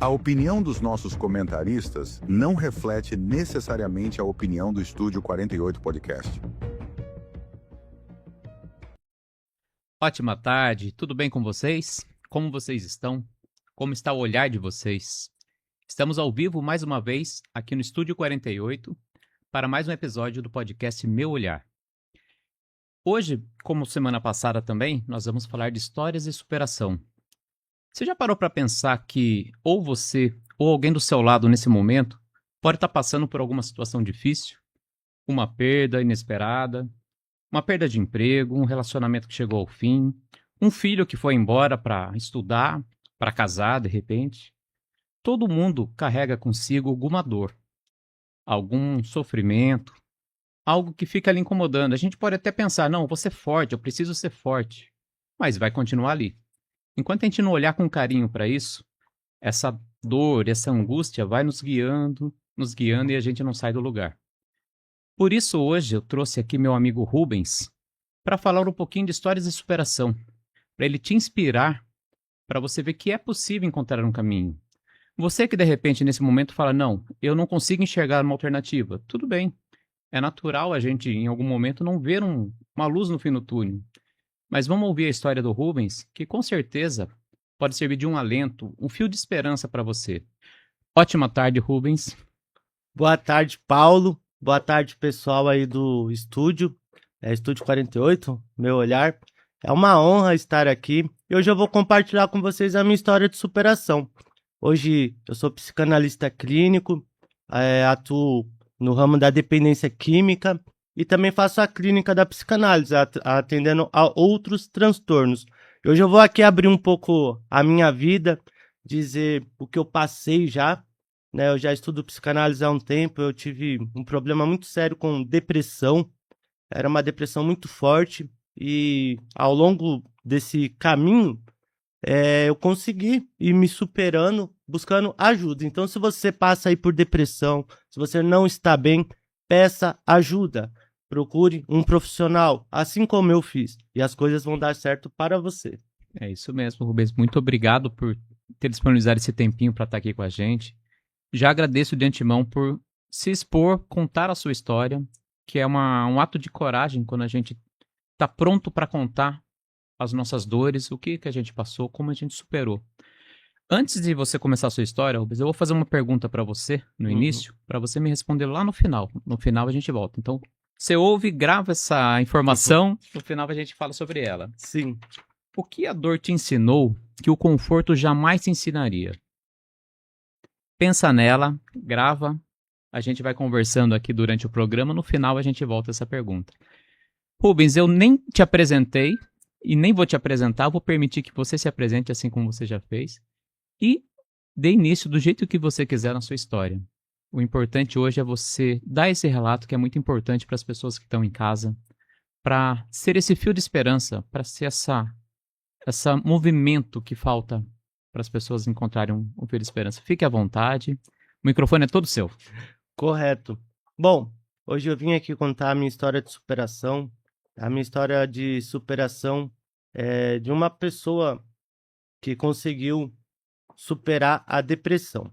A opinião dos nossos comentaristas não reflete necessariamente a opinião do Estúdio 48 Podcast. Ótima tarde, tudo bem com vocês? Como vocês estão? Como está o olhar de vocês? Estamos ao vivo mais uma vez aqui no Estúdio 48 para mais um episódio do podcast Meu Olhar. Hoje, como semana passada também, nós vamos falar de histórias de superação. Você já parou para pensar que ou você ou alguém do seu lado nesse momento pode estar passando por alguma situação difícil? Uma perda inesperada, uma perda de emprego, um relacionamento que chegou ao fim, um filho que foi embora para estudar, para casar de repente. Todo mundo carrega consigo alguma dor, algum sofrimento, algo que fica ali incomodando. A gente pode até pensar, não, vou ser forte, eu preciso ser forte, mas vai continuar ali. Enquanto a gente não olhar com carinho para isso, essa dor, essa angústia vai nos guiando e a gente não sai do lugar. Por isso hoje eu trouxe aqui meu amigo Rubens para falar um pouquinho de histórias de superação, para ele te inspirar, para você ver que é possível encontrar um caminho. Você que de repente nesse momento fala, não, eu não consigo enxergar uma alternativa. Tudo bem, é natural a gente em algum momento não ver uma luz no fim do túnel. Mas vamos ouvir a história do Rubens, que com certeza pode servir de um alento, um fio de esperança para você. Ótima tarde, Rubens. Boa tarde, Paulo. Boa tarde, pessoal aí do estúdio, Estúdio 48, Meu Olhar. É uma honra estar aqui e hoje eu vou compartilhar com vocês a minha história de superação. Hoje eu sou psicanalista clínico, atuo no ramo da dependência química e também faço a clínica da psicanálise, atendendo a outros transtornos. Hoje eu vou aqui abrir um pouco a minha vida, dizer o que eu passei já, né? Eu já estudo psicanálise há um tempo, eu tive um problema muito sério com depressão, era uma depressão muito forte e ao longo desse caminho eu consegui ir me superando, buscando ajuda. Então se você passa aí por depressão, se você não está bem, peça ajuda. Procure um profissional, assim como eu fiz, e as coisas vão dar certo para você. É isso mesmo, Rubens. Muito obrigado por ter disponibilizado esse tempinho para estar aqui com a gente. Já agradeço de antemão por se expor, contar a sua história, que é um ato de coragem quando a gente está pronto para contar as nossas dores, o que a gente passou, como a gente superou. Antes de você começar a sua história, Rubens, eu vou fazer uma pergunta para você no início, para você me responder lá no final. No final a gente volta. Então, você ouve, grava essa informação, no final a gente fala sobre ela. Sim. O que a dor te ensinou que o conforto jamais te ensinaria? Pensa nela, grava, a gente vai conversando aqui durante o programa, no final a gente volta a essa pergunta. Rubens, eu nem te apresentei e nem vou te apresentar, vou permitir que você se apresente assim como você já fez e dê início do jeito que você quiser na sua história. O importante hoje é você dar esse relato que é muito importante para as pessoas que estão em casa, para ser esse fio de esperança, para ser esse movimento que falta para as pessoas encontrarem um fio de esperança. Fique à vontade, o microfone é todo seu. Correto. Bom, hoje eu vim aqui contar a minha história de superação. A minha história de superação é de uma pessoa que conseguiu superar a depressão.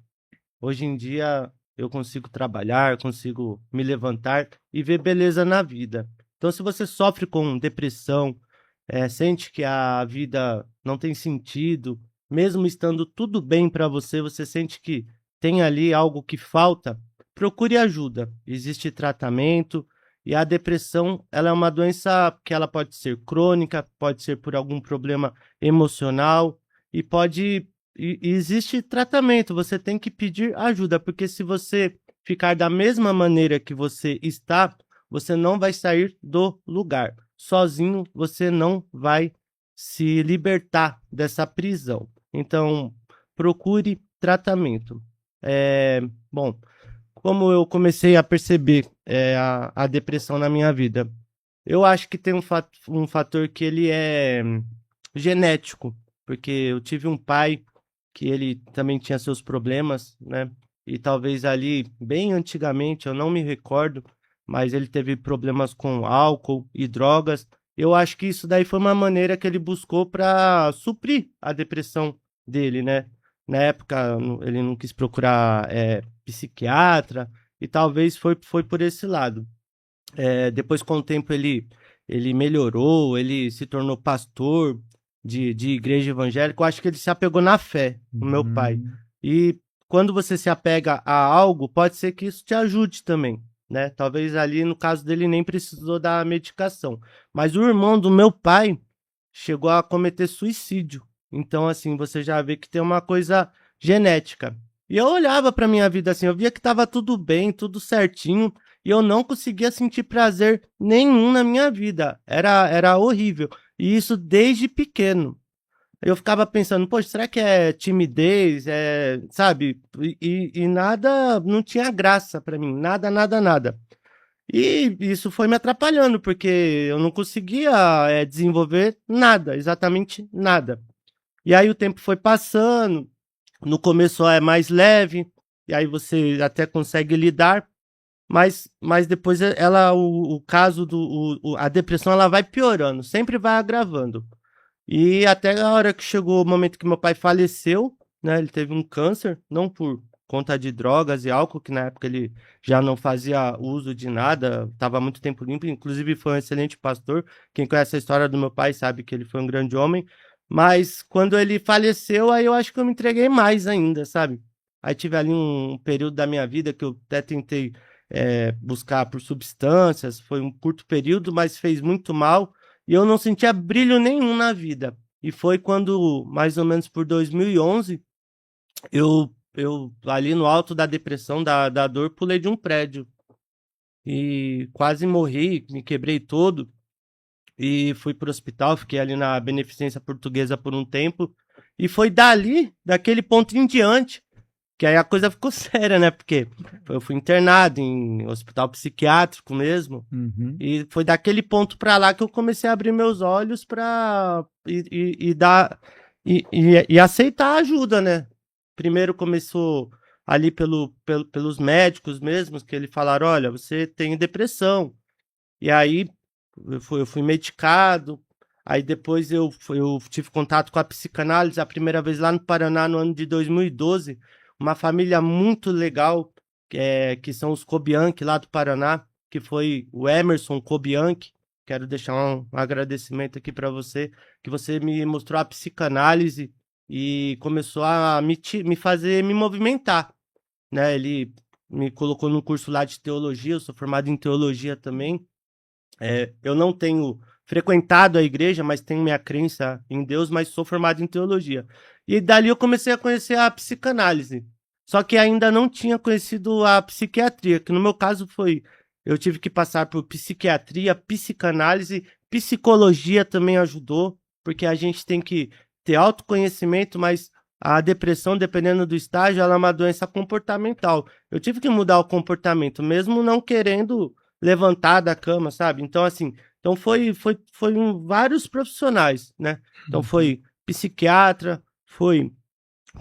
Hoje em dia eu consigo trabalhar, consigo me levantar e ver beleza na vida. Então, se você sofre com depressão, sente que a vida não tem sentido, mesmo estando tudo bem para você, você sente que tem ali algo que falta, procure ajuda. Existe tratamento e a depressão, ela é uma doença que ela pode ser crônica, pode ser por algum problema emocional e existe tratamento. Você tem que pedir ajuda, porque se você ficar da mesma maneira que você está, você não vai sair do lugar. Sozinho você não vai se libertar dessa prisão. Então, procure tratamento. Bom, como eu comecei a perceber a depressão na minha vida, eu acho que tem um fator que ele é genético, porque eu tive um pai que ele também tinha seus problemas, né? E talvez ali, bem antigamente, eu não me recordo, mas ele teve problemas com álcool e drogas. Eu acho que isso daí foi uma maneira que ele buscou para suprir a depressão dele, né? Na época, ele não quis procurar psiquiatra, e talvez foi por esse lado. Depois, com o tempo, ele melhorou, ele se tornou pastor de igreja evangélica. Eu acho que ele se apegou na fé, o meu pai. E quando você se apega a algo, pode ser que isso te ajude também, né? Talvez ali, no caso dele, nem precisou da medicação. Mas o irmão do meu pai chegou a cometer suicídio. Então, assim, você já vê que tem uma coisa genética. E eu olhava para minha vida assim, eu via que estava tudo bem, tudo certinho, e eu não conseguia sentir prazer nenhum na minha vida. Era horrível. E isso desde pequeno. Eu ficava pensando, poxa, será que é timidez? Sabe? E nada, não tinha graça para mim, nada, nada, nada. E isso foi me atrapalhando, porque eu não conseguia desenvolver nada, exatamente nada. E aí o tempo foi passando, no começo é mais leve, e aí você até consegue lidar, mas depois o caso a depressão ela vai piorando, sempre vai agravando. E até a hora que chegou o momento que meu pai faleceu, né? Ele teve um câncer, não por conta de drogas e álcool, que na época ele já não fazia uso de nada, estava muito tempo limpo, inclusive foi um excelente pastor. Quem conhece a história do meu pai sabe que ele foi um grande homem. Mas quando ele faleceu, aí eu acho que eu me entreguei mais ainda, sabe? Aí tive ali um período da minha vida que eu até tentei buscar por substâncias, foi um curto período, mas fez muito mal. E eu não sentia brilho nenhum na vida. E foi quando, mais ou menos por 2011, eu ali no alto da depressão, da dor, pulei de um prédio. E quase morri, me quebrei todo. E fui para o hospital, fiquei ali na Beneficência Portuguesa por um tempo. E foi dali, daquele ponto em diante, que aí a coisa ficou séria, né? Porque eu fui internado em hospital psiquiátrico mesmo. Uhum. E foi daquele ponto pra lá que eu comecei a abrir meus olhos pra dar e aceitar a ajuda, né? Primeiro começou ali pelos médicos mesmos, que eles falaram, olha, você tem depressão. E aí eu fui medicado. Aí depois eu tive contato com a psicanálise a primeira vez lá no Paraná, no ano de 2012. Uma família muito legal, que são os Kobiank lá do Paraná, que foi o Emerson Kobiank. Quero deixar um agradecimento aqui para você, que você me mostrou a psicanálise e começou a me fazer me movimentar, né? Ele me colocou num curso lá de teologia, eu sou formado em teologia também. Eu não tenho frequentado a igreja, mas tenho minha crença em Deus, mas sou formado em teologia. E dali eu comecei a conhecer a psicanálise. Só que ainda não tinha conhecido a psiquiatria, que no meu caso eu tive que passar por psiquiatria, psicanálise, psicologia também ajudou, porque a gente tem que ter autoconhecimento, mas a depressão, dependendo do estágio, ela é uma doença comportamental. Eu tive que mudar o comportamento, mesmo não querendo levantar da cama, sabe? Então, assim, foi vários profissionais, né? Então, foi psiquiatra, foi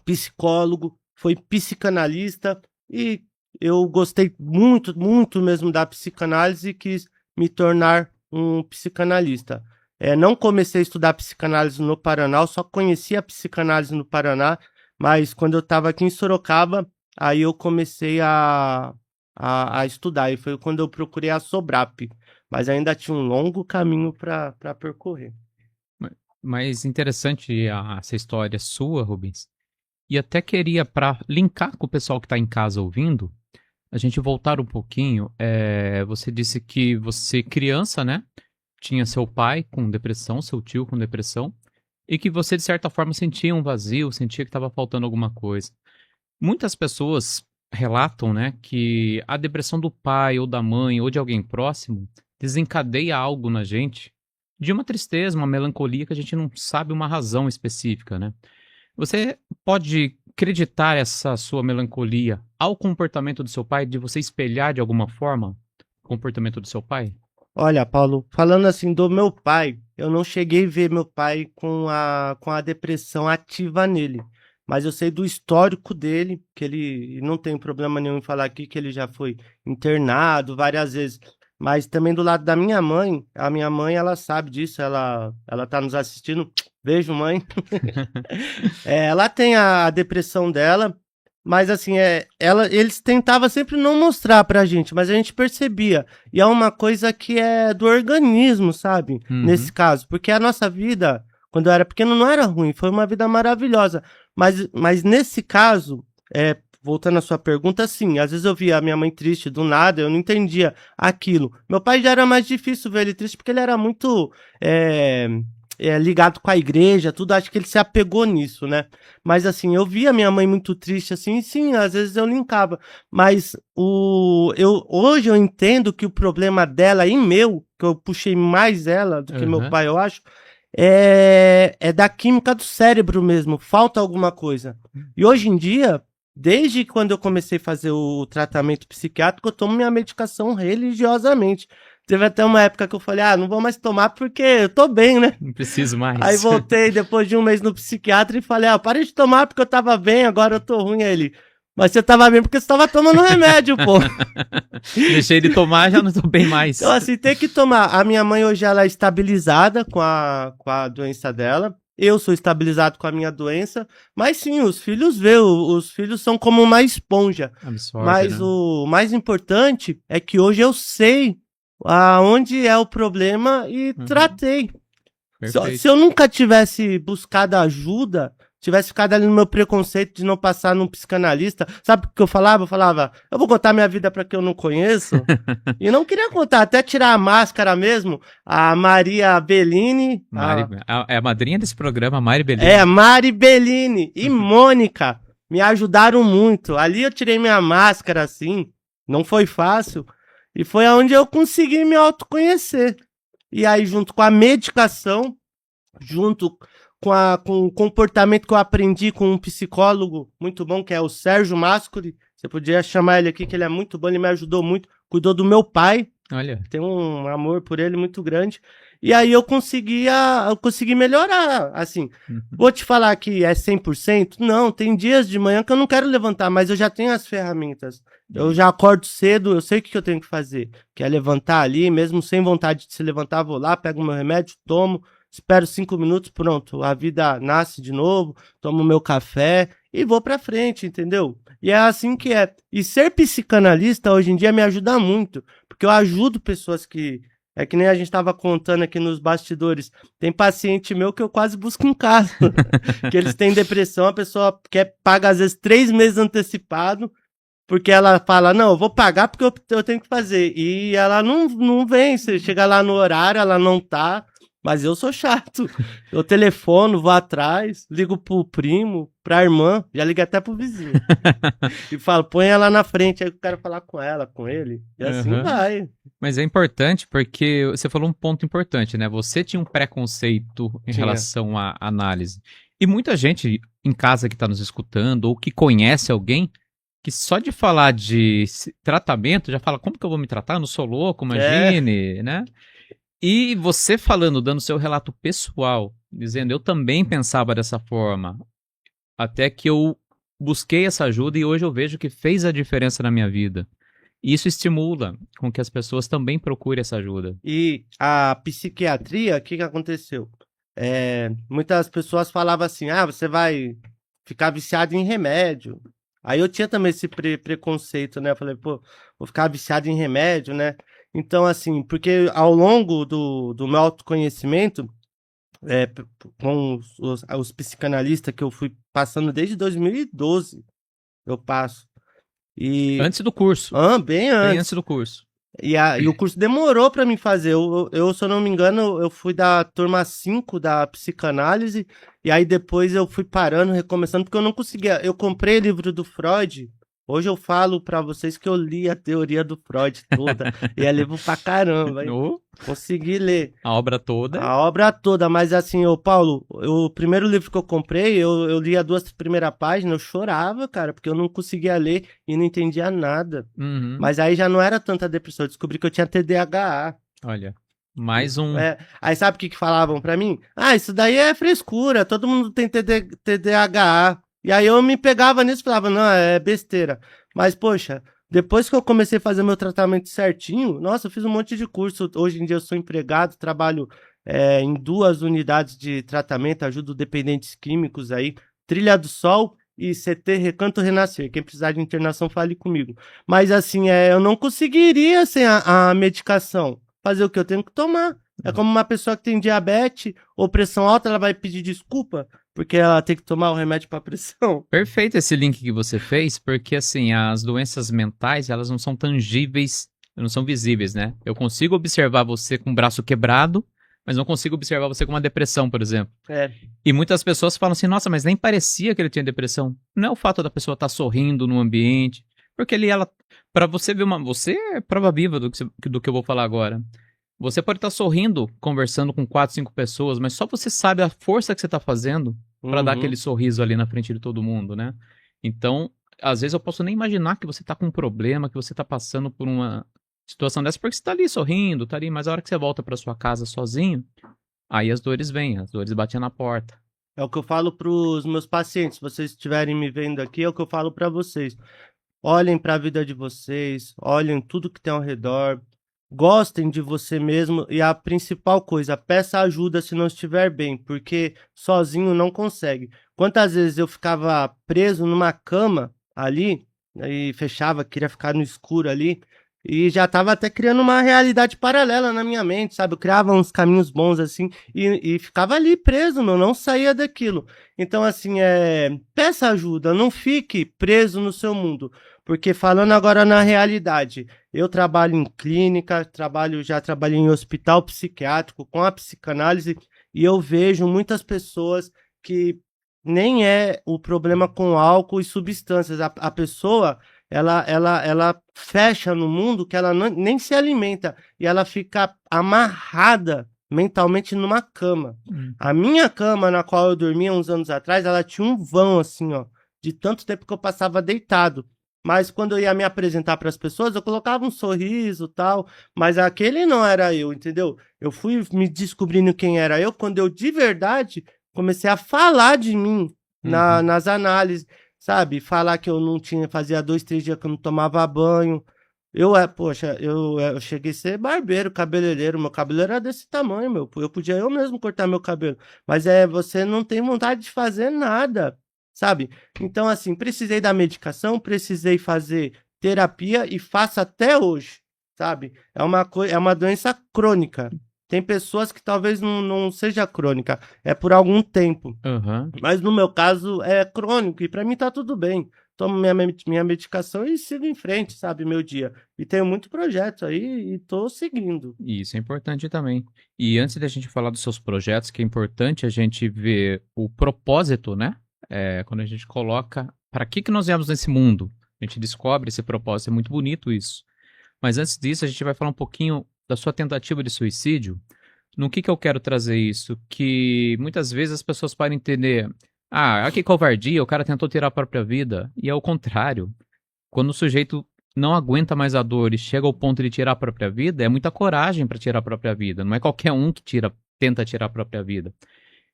psicólogo, foi psicanalista e eu gostei muito, muito mesmo da psicanálise e quis me tornar um psicanalista. Não comecei a estudar psicanálise no Paraná, eu só conheci a psicanálise no Paraná, mas quando eu estava aqui em Sorocaba, aí eu comecei a estudar, e foi quando eu procurei a Sobrap, mas ainda tinha um longo caminho para percorrer. Mas interessante essa história sua, Rubens. E até queria, para linkar com o pessoal que está em casa ouvindo, a gente voltar um pouquinho. Você disse que você, criança, né, tinha seu pai com depressão, seu tio com depressão, e que você, de certa forma, sentia um vazio, sentia que estava faltando alguma coisa. Muitas pessoas relatam, né, que a depressão do pai ou da mãe ou de alguém próximo desencadeia algo na gente de uma tristeza, uma melancolia que a gente não sabe uma razão específica, né? Você pode acreditar essa sua melancolia ao comportamento do seu pai, de você espelhar de alguma forma o comportamento do seu pai? Olha, Paulo, falando assim do meu pai, eu não cheguei a ver meu pai com a depressão ativa nele. Mas eu sei do histórico dele, que ele não tem problema nenhum em falar aqui, que ele já foi internado várias vezes. Mas também do lado da minha mãe, a minha mãe, ela sabe disso, ela tá nos assistindo. Beijo, mãe. Ela tem a depressão dela, mas assim, eles tentavam sempre não mostrar pra gente, mas a gente percebia. E é uma coisa que é do organismo, sabe? Nesse caso. Porque a nossa vida, quando eu era pequeno, não era ruim, foi uma vida maravilhosa. Mas nesse caso, voltando à sua pergunta, sim, às vezes eu via a minha mãe triste do nada, eu não entendia aquilo. Meu pai já era mais difícil ver ele triste, porque ele era muito ligado com a igreja, tudo, acho que ele se apegou nisso, né? Mas assim, eu via minha mãe muito triste, assim, sim, às vezes eu linkava. Mas hoje eu entendo que o problema dela e meu, que eu puxei mais ela do que meu pai, eu acho, é da química do cérebro mesmo, falta alguma coisa. E hoje em dia, desde quando eu comecei a fazer o tratamento psiquiátrico, eu tomo minha medicação religiosamente. Teve até uma época que eu falei, não vou mais tomar porque eu tô bem, né? Não preciso mais. Aí voltei depois de um mês no psiquiatra e falei, parei de tomar porque eu tava bem, agora eu tô ruim. Aí ele, mas você tava bem porque você tava tomando remédio, pô. Deixei de tomar, já não tô bem mais. Então assim, tem que tomar. A minha mãe hoje ela é estabilizada com a doença dela. Eu sou estabilizado com a minha doença, mas sim, os filhos os filhos são como uma esponja. Absorve, mas né? o mais importante é que hoje eu sei aonde é o problema e tratei. Se eu nunca tivesse buscado ajuda, tivesse ficado ali no meu preconceito de não passar num psicanalista, sabe o que eu falava? Eu falava, eu vou contar minha vida pra quem eu não conheço. E não queria contar, até tirar a máscara mesmo. A Maria Bellini. É a madrinha desse programa, Mari Bellini. É, Mari Bellini e Mônica me ajudaram muito. Ali eu tirei minha máscara assim, não foi fácil. E foi aonde eu consegui me autoconhecer. E aí, junto com a medicação, junto com o comportamento que eu aprendi com um psicólogo muito bom, que é o Sérgio Mascoli. Você podia chamar ele aqui, que ele é muito bom, ele me ajudou muito. Cuidou do meu pai. Olha. Tenho um amor por ele muito grande. E aí eu consegui melhorar, assim. Vou te falar que é 100%? Não, tem dias de manhã que eu não quero levantar, mas eu já tenho as ferramentas. Eu já acordo cedo, eu sei o que eu tenho que fazer. Que é levantar ali, mesmo sem vontade de se levantar, vou lá, pego meu remédio, tomo, espero 5 minutos, pronto. A vida nasce de novo, tomo meu café e vou pra frente, entendeu? E é assim que é. E ser psicanalista hoje em dia me ajuda muito, porque eu ajudo pessoas que... É que nem a gente tava contando aqui nos bastidores. Tem paciente meu que eu quase busco em casa. Que eles têm depressão, a pessoa paga às vezes 3 meses antecipado, porque ela fala, não, eu vou pagar porque eu tenho que fazer. E ela não vem, você chega lá no horário, ela não tá. Mas eu sou chato. Eu telefono, vou atrás, ligo pro primo, pra irmã, já ligo até pro vizinho. E falo, põe ela na frente, aí eu quero falar com ela, com ele. E assim vai. Mas é importante porque você falou um ponto importante, né? Você tinha um preconceito em relação à análise. E muita gente em casa que está nos escutando ou que conhece alguém que só de falar de tratamento já fala, como que eu vou me tratar? Eu não sou louco, imagine, né? E você falando, dando seu relato pessoal, dizendo, eu também pensava dessa forma, até que eu busquei essa ajuda e hoje eu vejo que fez a diferença na minha vida. Isso estimula com que as pessoas também procurem essa ajuda. E a psiquiatria, o que aconteceu? Muitas pessoas falavam assim, você vai ficar viciado em remédio. Aí eu tinha também esse preconceito, né? Eu falei, pô, vou ficar viciado em remédio, né? Então, assim, porque ao longo do meu autoconhecimento, com os psicanalistas que eu fui passando desde 2012, eu passo. Antes do curso. Bem antes. Bem antes do curso. E o curso demorou para mim fazer. Eu, se eu não me engano, eu fui da turma 5 da psicanálise, e aí depois eu fui parando, recomeçando, porque eu não conseguia. Eu comprei livro do Freud. Hoje eu falo para vocês que eu li a teoria do Freud toda. E é livro pra caramba. Consegui ler. A obra toda? A obra toda, mas assim, Paulo, o primeiro livro que eu comprei, eu li as 2 primeiras páginas, eu chorava, cara, porque eu não conseguia ler e não entendia nada. Mas aí já não era tanta depressão, eu descobri que eu tinha TDAH. Olha, mais um... Aí sabe o que falavam pra mim? Isso daí é frescura, todo mundo tem TDAH. E aí eu me pegava nisso e falava, não, é besteira. Mas, poxa, Depois que eu comecei a fazer meu tratamento certinho, nossa, eu fiz um monte de curso. Hoje em dia eu sou empregado, trabalho em 2 unidades de tratamento, ajudo dependentes químicos aí, Trilha do Sol e CT Recanto Renascer. Quem precisar de internação, fale comigo. Mas assim, eu não conseguiria sem a medicação. Fazer o que eu tenho que tomar. É como uma pessoa que tem diabetes ou pressão alta, ela vai pedir desculpa porque ela tem que tomar o remédio para pressão. Perfeito esse link que você fez, porque assim, as doenças mentais, elas não são tangíveis, não são visíveis, né? Eu consigo observar você com o braço quebrado, mas não consigo observar você com uma depressão, por exemplo. É, E muitas pessoas falam assim, nossa, mas nem parecia que ele tinha depressão. Não é o fato da pessoa estar sorrindo no ambiente, porque ali ela, para você ver você é prova viva do que eu vou falar agora. Você pode estar sorrindo, conversando com 4, 5 pessoas, mas só você sabe a força que você está fazendo para dar aquele sorriso ali na frente de todo mundo, né? Então, às vezes eu posso nem imaginar que você tá com um problema, que você tá passando por uma situação dessa, porque você tá ali sorrindo, tá ali, mas a hora que você volta para sua casa sozinho, aí as dores vêm, as dores batem na porta. É o que eu falo para os meus pacientes. Se vocês estiverem me vendo aqui, é o que eu falo para vocês. Olhem para a vida de vocês, olhem tudo que tem ao redor, gostem de você mesmo e a principal coisa, peça ajuda se não estiver bem, porque sozinho não consegue. Quantas vezes eu ficava preso numa cama ali e fechava, queria ficar no escuro ali e já estava até criando uma realidade paralela na minha mente, sabe? Eu criava uns caminhos bons assim e ficava ali preso, meu, não saía daquilo. Então, assim, peça ajuda, não fique preso no seu mundo. Porque falando agora na realidade, eu trabalho em clínica, já trabalhei em hospital psiquiátrico com a psicanálise e eu vejo muitas pessoas que nem é o problema com álcool e substâncias. A pessoa, ela fecha no mundo que ela nem se alimenta e ela fica amarrada mentalmente numa cama. A minha cama, na qual eu dormia uns anos atrás, ela tinha um vão assim, ó, de tanto tempo que eu passava deitado. Mas quando eu ia me apresentar para as pessoas, eu colocava um sorriso tal, mas aquele não era eu, entendeu? Eu fui me descobrindo quem era eu quando eu de verdade comecei a falar de mim nas análises, sabe? Falar que eu não tinha, fazia 2, 3 dias que eu não tomava banho. Poxa, eu cheguei a ser barbeiro, cabeleireiro, meu cabelo era desse tamanho, meu. Eu podia eu mesmo cortar meu cabelo, mas você não tem vontade de fazer nada, sabe? Então, assim, precisei da medicação, precisei fazer terapia e faço até hoje, sabe? É uma doença crônica. Tem pessoas que talvez não seja crônica, é por algum tempo. Uhum. Mas no meu caso é crônico e para mim tá tudo bem. Tomo minha medicação e sigo em frente, sabe, meu dia. E tenho muito projeto aí e tô seguindo. E isso é importante também. E antes da gente falar dos seus projetos, que é importante a gente ver o propósito, né? Quando a gente coloca para que nós viemos nesse mundo, a gente descobre esse propósito, é muito bonito isso. Mas antes disso, a gente vai falar um pouquinho da sua tentativa de suicídio. No que eu quero trazer isso? Que muitas vezes as pessoas podem entender, que covardia, o cara tentou tirar a própria vida. E é o contrário. Quando o sujeito não aguenta mais a dor e chega ao ponto de tirar a própria vida, é muita coragem para tirar a própria vida. Não é qualquer um que tenta tirar a própria vida.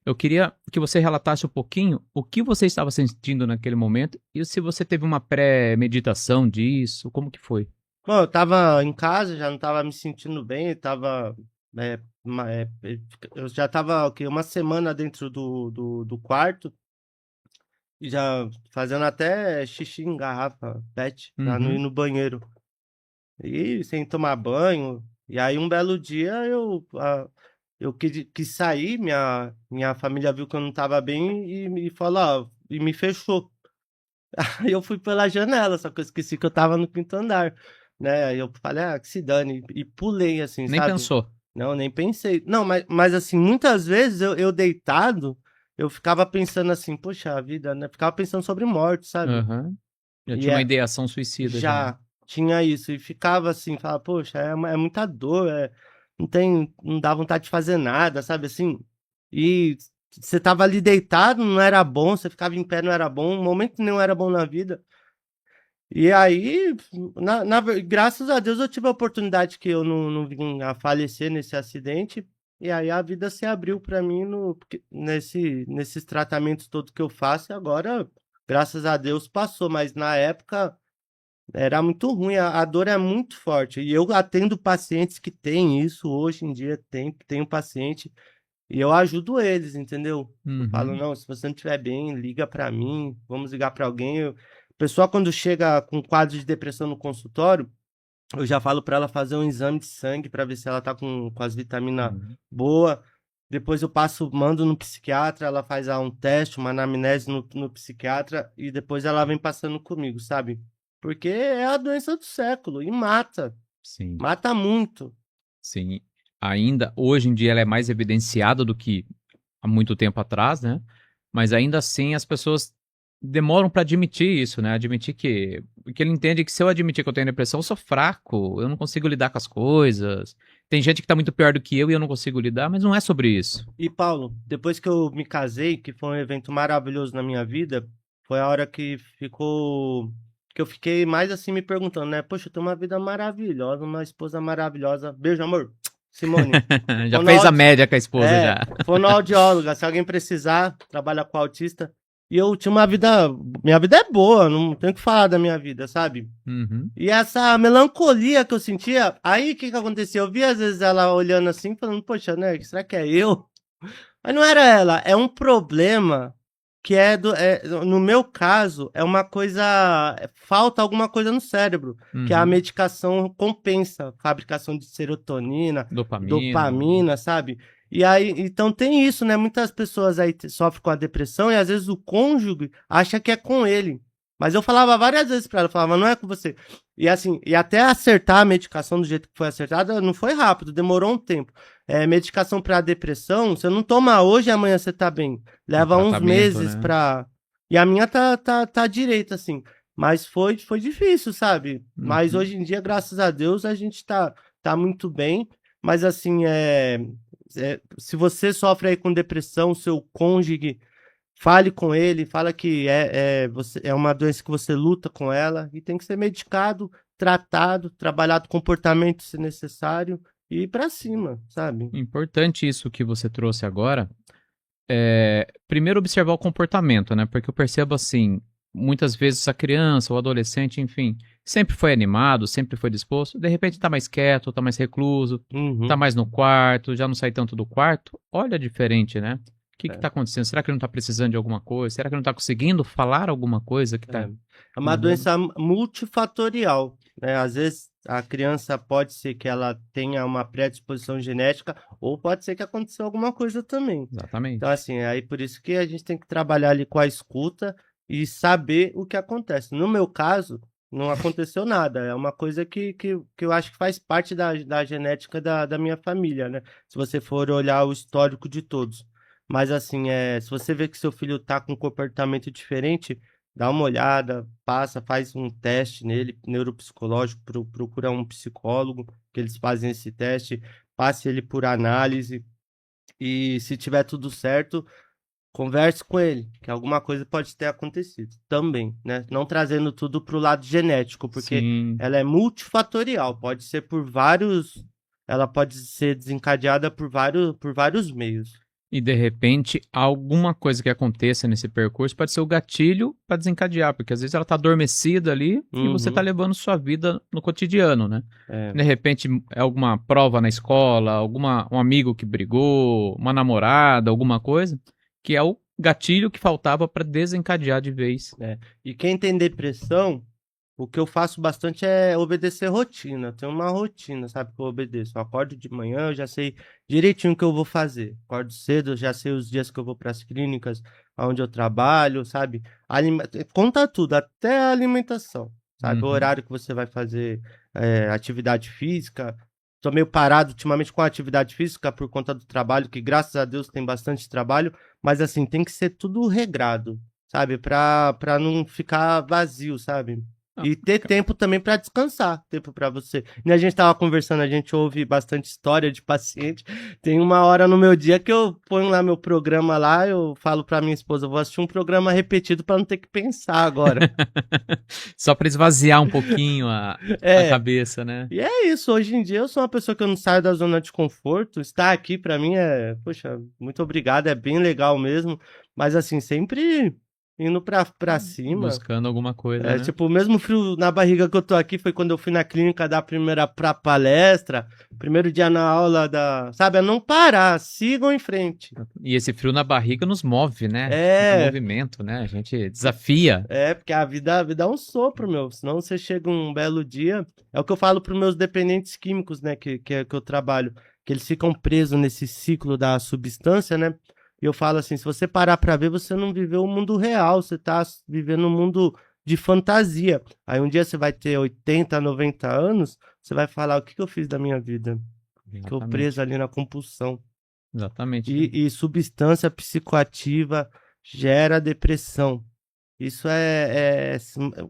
Eu queria que você relatasse um pouquinho o que você estava sentindo naquele momento e se você teve uma pré-meditação disso, como que foi? Bom, eu tava em casa, já não tava me sentindo bem, é, eu já tava, uma semana dentro do quarto, e já fazendo até xixi em garrafa, PET, pra não ir no banheiro. E sem tomar banho. E aí um belo dia eu quis sair, minha família viu que eu não tava bem e me falou, ó, e me fechou. Aí eu fui pela janela, só que eu esqueci que eu tava no quinto andar, né? Aí eu falei, que se dane, e pulei assim, Nem sabe? pensou. Não, nem pensei. Não, mas assim, muitas vezes eu deitado, eu ficava pensando assim, poxa, a vida, né? Ficava pensando sobre morte, sabe? Uhum. Já E tinha uma ideação suicida já. já tinha isso, e ficava assim, falava, poxa, é muita dor, não dá vontade de fazer nada, sabe assim? E você tava ali deitado, não era bom, você ficava em pé, não era bom, um momento nenhum era bom na vida. E aí, graças a Deus, eu tive a oportunidade que eu não vim a falecer nesse acidente. E aí a vida se abriu para mim nesses tratamentos todos que eu faço. E agora, graças a Deus, passou. Mas na época, Era muito ruim, a dor é muito forte. E eu atendo pacientes que têm isso hoje em dia, tenho paciente e eu ajudo eles, entendeu? Eu falo, Uhum. não, se você não estiver bem, liga pra mim, vamos ligar pra alguém. A pessoa, quando chega com quadro de depressão no consultório, eu já falo pra ela fazer um exame de sangue pra ver se ela tá com as vitaminas Uhum. boa. Depois eu passo, mando no psiquiatra, ela faz um teste, uma anamnese no psiquiatra e depois ela vem passando comigo, sabe? Porque é a doença do século e mata, Sim, mata muito. sim. Ainda hoje em dia ela é mais evidenciada do que há muito tempo atrás, né? Mas ainda assim as pessoas demoram para admitir isso, né? Admitir que. Porque ele entende que se eu admitir que eu tenho depressão, eu sou fraco, eu não consigo lidar com as coisas. Tem gente que tá muito pior do que eu e eu não consigo lidar, mas não é sobre isso. E Paulo, depois que eu me casei, que foi um evento maravilhoso na minha vida, foi a hora que eu fiquei mais assim me perguntando, né? Poxa, eu tenho uma vida maravilhosa, uma esposa maravilhosa. Beijo, amor. Simone. Já fez a Fonoaudi... média com a esposa já. Fonoaudióloga, se alguém precisar, trabalha com autista. E eu tinha uma vida. Minha vida é boa, não tenho o que falar da minha vida, sabe? Uhum. E essa melancolia que eu sentia, aí o que que acontecia? Eu via às vezes ela olhando assim, falando, poxa, né, será que é eu? Mas não era ela, é um problema que no meu caso, é uma coisa, falta alguma coisa no cérebro, que a Uhum. medicação compensa a fabricação de serotonina, Dopamina. dopamina, sabe? E aí, então tem isso, né? Muitas pessoas aí sofrem com a depressão e às vezes o cônjuge acha que é com ele. Mas eu falava várias vezes pra ela, eu falava, não é com você. E assim, e até acertar a medicação do jeito que foi acertada, não foi rápido, demorou um tempo. Medicação para depressão, você não toma hoje e amanhã você tá bem. O Leva uns tratamento, meses né? pra. E a minha tá direita, assim. Mas foi difícil, sabe? Mas Uhum. hoje em dia, graças a Deus, a gente tá muito bem. Mas assim, se você sofre aí com depressão, seu cônjuge, fale com ele, fala que é uma doença que você luta com ela e tem que ser medicado, tratado, trabalhado comportamento se necessário e ir pra cima, sabe? Importante isso que você trouxe agora. Primeiro observar o comportamento, né? Porque eu percebo assim, muitas vezes a criança, o adolescente, enfim, sempre foi animado, sempre foi disposto, de repente tá mais quieto, tá mais recluso, tá Uhum. mais no quarto, já não sai tanto do quarto. Olha diferente, né? O que que É, tá acontecendo? Será que ele não tá precisando de alguma coisa? Será que ele não tá conseguindo falar alguma coisa que é. tá É uma incomodando? doença multifatorial, né? Às vezes a criança pode ser que ela tenha uma predisposição genética ou pode ser que aconteceu alguma coisa também. Então, Exatamente. assim, aí por isso que a gente tem que trabalhar ali com a escuta e saber o que acontece. No meu caso, não aconteceu nada. É uma coisa que eu acho que faz parte da genética da minha família, né? Se você for olhar o histórico de todos. Mas, assim, se você vê que seu filho tá com um comportamento diferente, dá uma olhada, passa, faz um teste nele, neuropsicológico, procura um psicólogo, que eles fazem esse teste, passe ele por análise. E se tiver tudo certo, converse com ele, que alguma coisa pode ter acontecido também, né? Não trazendo tudo para o lado genético, porque Sim. ela é multifatorial, pode ser ela pode ser desencadeada por vários meios. E de repente, alguma coisa que aconteça nesse percurso pode ser o gatilho para desencadear, porque às vezes ela tá adormecida ali e você tá Uhum, levando sua vida no cotidiano, né? é, De repente é alguma prova na escola, um amigo que brigou, uma namorada, alguma coisa, que é o gatilho que faltava para desencadear de vez. é. E quem tem depressão, o que eu faço bastante é obedecer rotina. Eu tenho uma rotina, sabe, que eu obedeço. Eu acordo de manhã, eu já sei direitinho o que eu vou fazer. Acordo cedo, eu já sei os dias que eu vou para as clínicas, onde eu trabalho, sabe? Conta tudo, até a alimentação, sabe? O Uhum. horário que você vai fazer atividade física. Tô meio parado ultimamente com a atividade física por conta do trabalho, que graças a Deus tem bastante trabalho, mas assim, tem que ser tudo regrado, sabe? Pra não ficar vazio, sabe? Ah, E ter tempo também para descansar, tempo para você. E a gente tava conversando, a gente ouve bastante história de paciente. Tem uma hora no meu dia que eu ponho lá meu programa lá, eu falo para minha esposa, eu vou assistir um programa repetido para não ter que pensar agora. Só para esvaziar um pouquinho a É, cabeça, né? e é isso. Hoje em dia eu sou uma pessoa que eu não saio da zona de conforto. Estar aqui para mim poxa, muito obrigado, é bem legal mesmo. Mas assim, sempre indo pra cima. Buscando alguma coisa, né? Tipo, o mesmo frio na barriga que eu tô aqui foi quando eu fui na clínica dar a primeira palestra, primeiro dia na aula sabe, é não parar, sigam em frente. E esse frio na barriga nos move, né? É. Fica movimento, né? A gente desafia. Porque a vida é um sopro, meu. Senão você chega um belo dia. É o que eu falo para os meus dependentes químicos, né? Que eu trabalho. Que eles ficam presos nesse ciclo da substância, né? E eu falo assim: se você parar para ver, você não viveu o mundo real. Você tá vivendo um mundo de fantasia. Aí um dia você vai ter 80, 90 anos. Você vai falar: o que eu fiz da minha vida? Que eu preso ali na compulsão. Exatamente. E substância psicoativa gera depressão. Isso é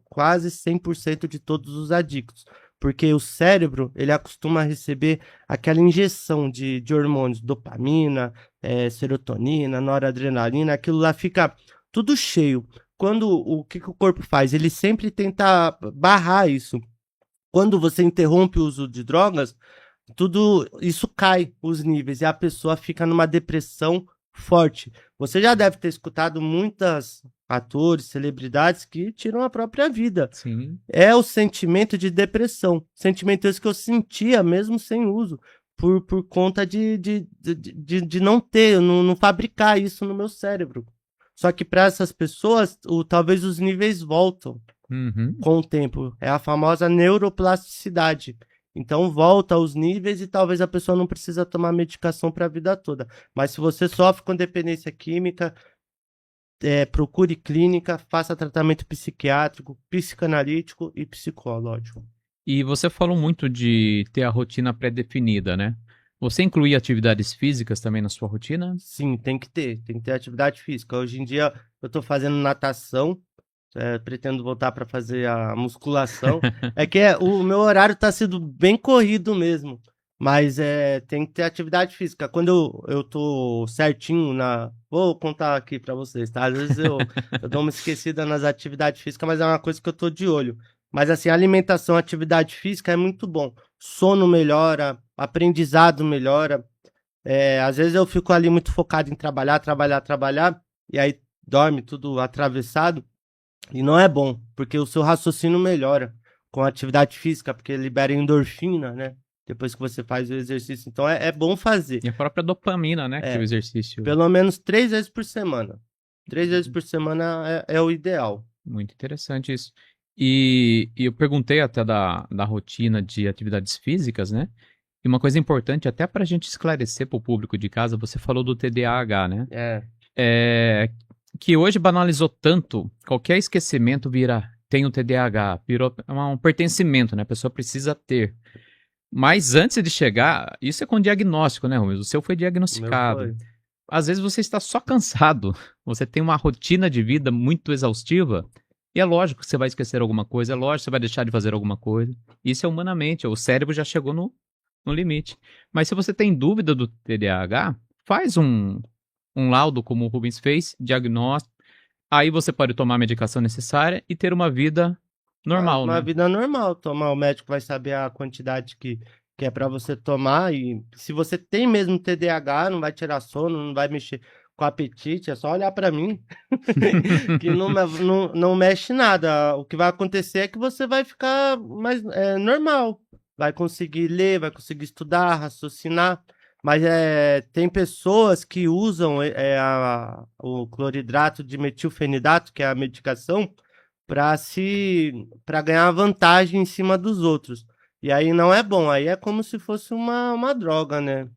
quase 100% de todos os adictos. Porque o cérebro, ele acostuma a receber aquela injeção de hormônios, dopamina, serotonina, noradrenalina, aquilo lá fica tudo cheio. O que o corpo faz? Ele sempre tenta barrar isso. Quando você interrompe o uso de drogas, tudo isso cai os níveis e a pessoa fica numa depressão forte. Você já deve ter escutado muitos atores, celebridades que tiram a própria vida. Sim. É o sentimento de depressão. Sentimento esse que eu sentia mesmo sem uso. Por conta de não ter, não fabricar isso no meu cérebro. Só que para essas pessoas, talvez os níveis voltam com o tempo. É a famosa neuroplasticidade. Então volta aos níveis e talvez a pessoa não precisa tomar medicação para a vida toda. Mas se você sofre com dependência química, procure clínica, faça tratamento psiquiátrico, psicanalítico e psicológico. E você falou muito de ter a rotina pré-definida, né? Você inclui atividades físicas também na sua rotina? Sim, tem que ter atividade física. Hoje em dia eu estou fazendo natação, pretendo voltar para fazer a musculação. É que o meu horário está sendo bem corrido mesmo, mas tem que ter atividade física. Quando eu tô certinho vou contar aqui para vocês, tá? Às vezes eu dou uma esquecida nas atividades físicas, mas é uma coisa que eu tô de olho. Mas assim, alimentação, atividade física é muito bom. Sono melhora, aprendizado melhora. Às vezes eu fico ali muito focado em trabalhar, e aí dorme tudo atravessado. E não é bom, porque o seu raciocínio melhora com a atividade física, porque libera endorfina, né? Depois que você faz o exercício. Então é bom fazer. E a própria dopamina, né? Que o exercício. Pelo menos 3 vezes por semana. 3 vezes por semana é o ideal. Muito interessante isso. E eu perguntei até da rotina de atividades físicas, né? E uma coisa importante, até para a gente esclarecer para o público de casa, você falou do TDAH, né? Que hoje banalizou tanto, qualquer esquecimento tem o TDAH, virou um pertencimento, né? A pessoa precisa ter. Mas antes de chegar, isso é com diagnóstico, né, Rubens? O seu foi diagnosticado. Às vezes você está só cansado, você tem uma rotina de vida muito exaustiva, e é lógico que você vai esquecer alguma coisa, é lógico que você vai deixar de fazer alguma coisa. Isso é humanamente, o cérebro já chegou no limite. Mas se você tem dúvida do TDAH, faz um laudo como o Rubens fez, diagnóstico, aí você pode tomar a medicação necessária e ter uma vida normal, uma né? vida normal. O médico vai saber a quantidade que é para você tomar, e se você tem mesmo TDAH, não vai tirar sono, não vai mexer com apetite, é só olhar para mim, que não mexe nada. O que vai acontecer é que você vai ficar mais normal, vai conseguir ler, vai conseguir estudar, raciocinar. Mas tem pessoas que usam o cloridrato de metilfenidato, que é a medicação, para ganhar vantagem em cima dos outros. E aí não é bom, aí é como se fosse uma droga, né?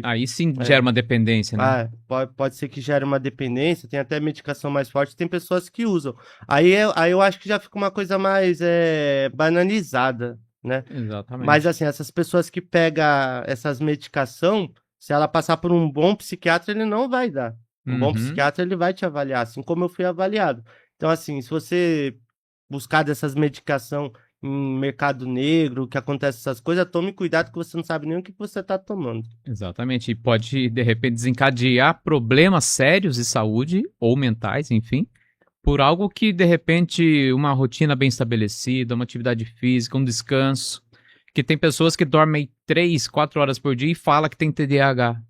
Aí sim gera uma dependência, né? Pode ser que gere uma dependência, tem até medicação mais forte, tem pessoas que usam. Aí eu acho que já fica uma coisa mais banalizada, né? Exatamente. Mas assim, essas pessoas que pegam essas medicações, se ela passar por um bom psiquiatra, ele não vai dar. Um bom psiquiatra, ele vai te avaliar, assim como eu fui avaliado. Então, assim, se você buscar dessas medicações em mercado negro, que acontece essas coisas, tome cuidado que você não sabe nem o que você está tomando. Exatamente, e pode, de repente, desencadear problemas sérios de saúde, ou mentais, enfim, por algo que, de repente, uma rotina bem estabelecida, uma atividade física, um descanso, que tem pessoas que dormem 3, 4 horas por dia e fala que tem TDAH.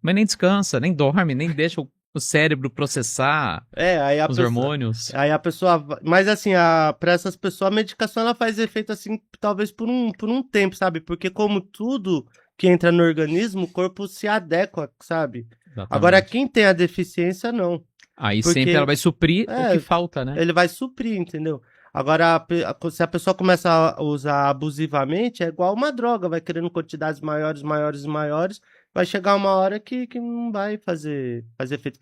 Mas nem descansa, nem dorme, nem deixa o o cérebro processar Aí a os pessoa, hormônios. aí a pessoa, mas assim, para essas pessoas a medicação ela faz efeito assim, talvez por um tempo, sabe? Porque como tudo que entra no organismo, o corpo se adequa, sabe? Agora Exatamente. quem tem a deficiência não, Aí sempre ela porque vai suprir o que é, falta, né? ele vai suprir, entendeu? Agora, se a pessoa começa a usar abusivamente, é igual uma droga, vai querendo quantidades maiores, maiores, maiores, vai chegar uma hora que não vai fazer efeito.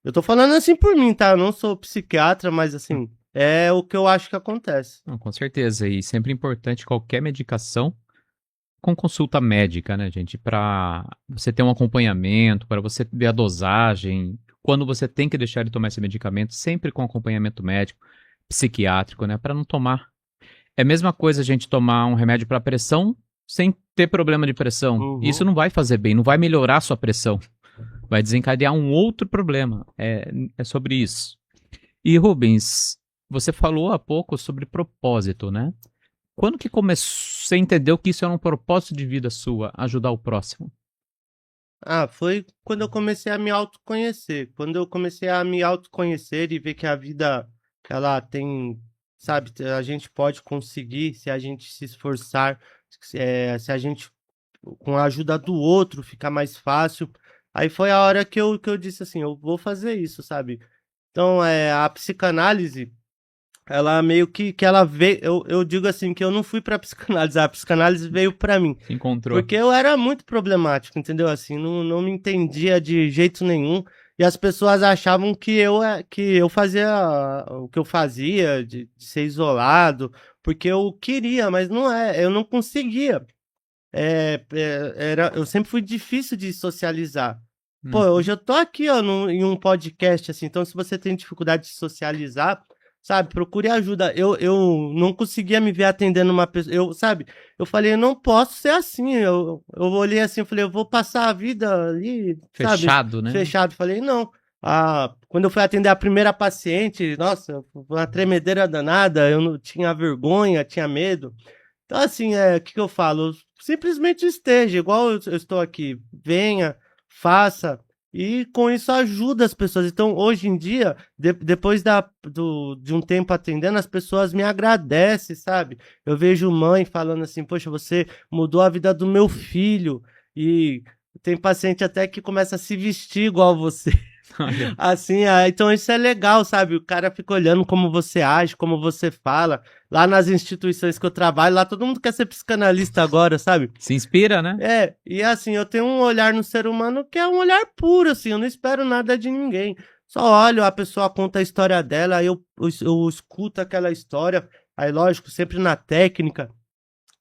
Eu tô falando assim por mim, tá? Eu não sou psiquiatra, mas assim, é o que eu acho que acontece. Não, com certeza. E sempre importante qualquer medicação com consulta médica, né, gente? Para você ter um acompanhamento, para você ver a dosagem, quando você tem que deixar de tomar esse medicamento, sempre com acompanhamento médico, psiquiátrico, né? Para não tomar. É a mesma coisa a gente tomar um remédio para pressão sem ter problema de pressão. Isso Uhum. não vai fazer bem, não vai melhorar a sua pressão. Vai desencadear um outro problema. É sobre isso. E Rubens, você falou há pouco sobre propósito, né? Quando que você entendeu que isso era um propósito de vida sua, ajudar o próximo? Ah, foi quando eu comecei a me autoconhecer. Quando eu comecei a me autoconhecer e ver que a vida, ela tem, sabe, a gente pode conseguir se a gente se esforçar, se a gente, com a ajuda do outro, ficar mais fácil. Aí foi a hora que eu disse assim, eu vou fazer isso, sabe? Então, a psicanálise, ela meio que ela veio, eu digo assim, que eu não fui pra psicanálise, a psicanálise veio pra mim. Se encontrou. Porque eu era muito problemático, entendeu? Assim, não me entendia de jeito nenhum. E as pessoas achavam que eu fazia o que eu fazia, de ser isolado, porque eu queria, mas não é, eu não conseguia. Eu sempre fui difícil de socializar. Pô, Uhum. hoje eu tô aqui, ó, em um podcast, assim, então se você tem dificuldade de socializar, sabe, procure ajuda. Eu não conseguia me ver atendendo uma pessoa, sabe, eu falei, eu não posso ser assim, eu olhei assim, eu falei, eu vou passar a vida ali, sabe, Fechado, né? fechado. Falei, não. Quando eu fui atender a primeira paciente, nossa, uma tremedeira danada, eu não tinha vergonha, tinha medo. Então, assim, o que eu falo? Simplesmente esteja, igual eu estou aqui. Venha, faça, e com isso ajuda as pessoas. Então, hoje em dia, depois de um tempo atendendo, as pessoas me agradecem, sabe? Eu vejo mãe falando assim: Poxa, você mudou a vida do meu filho. E tem paciente até que começa a se vestir igual você. Olha, Assim, então isso é legal, sabe? O cara fica olhando como você age, como você fala. Lá nas instituições que eu trabalho, lá todo mundo quer ser psicanalista agora, sabe? se inspira, né? E assim, eu tenho um olhar no ser humano que é um olhar puro, assim, eu não espero nada de ninguém. Só olho, a pessoa conta a história dela, aí eu escuto aquela história, aí lógico, sempre na técnica,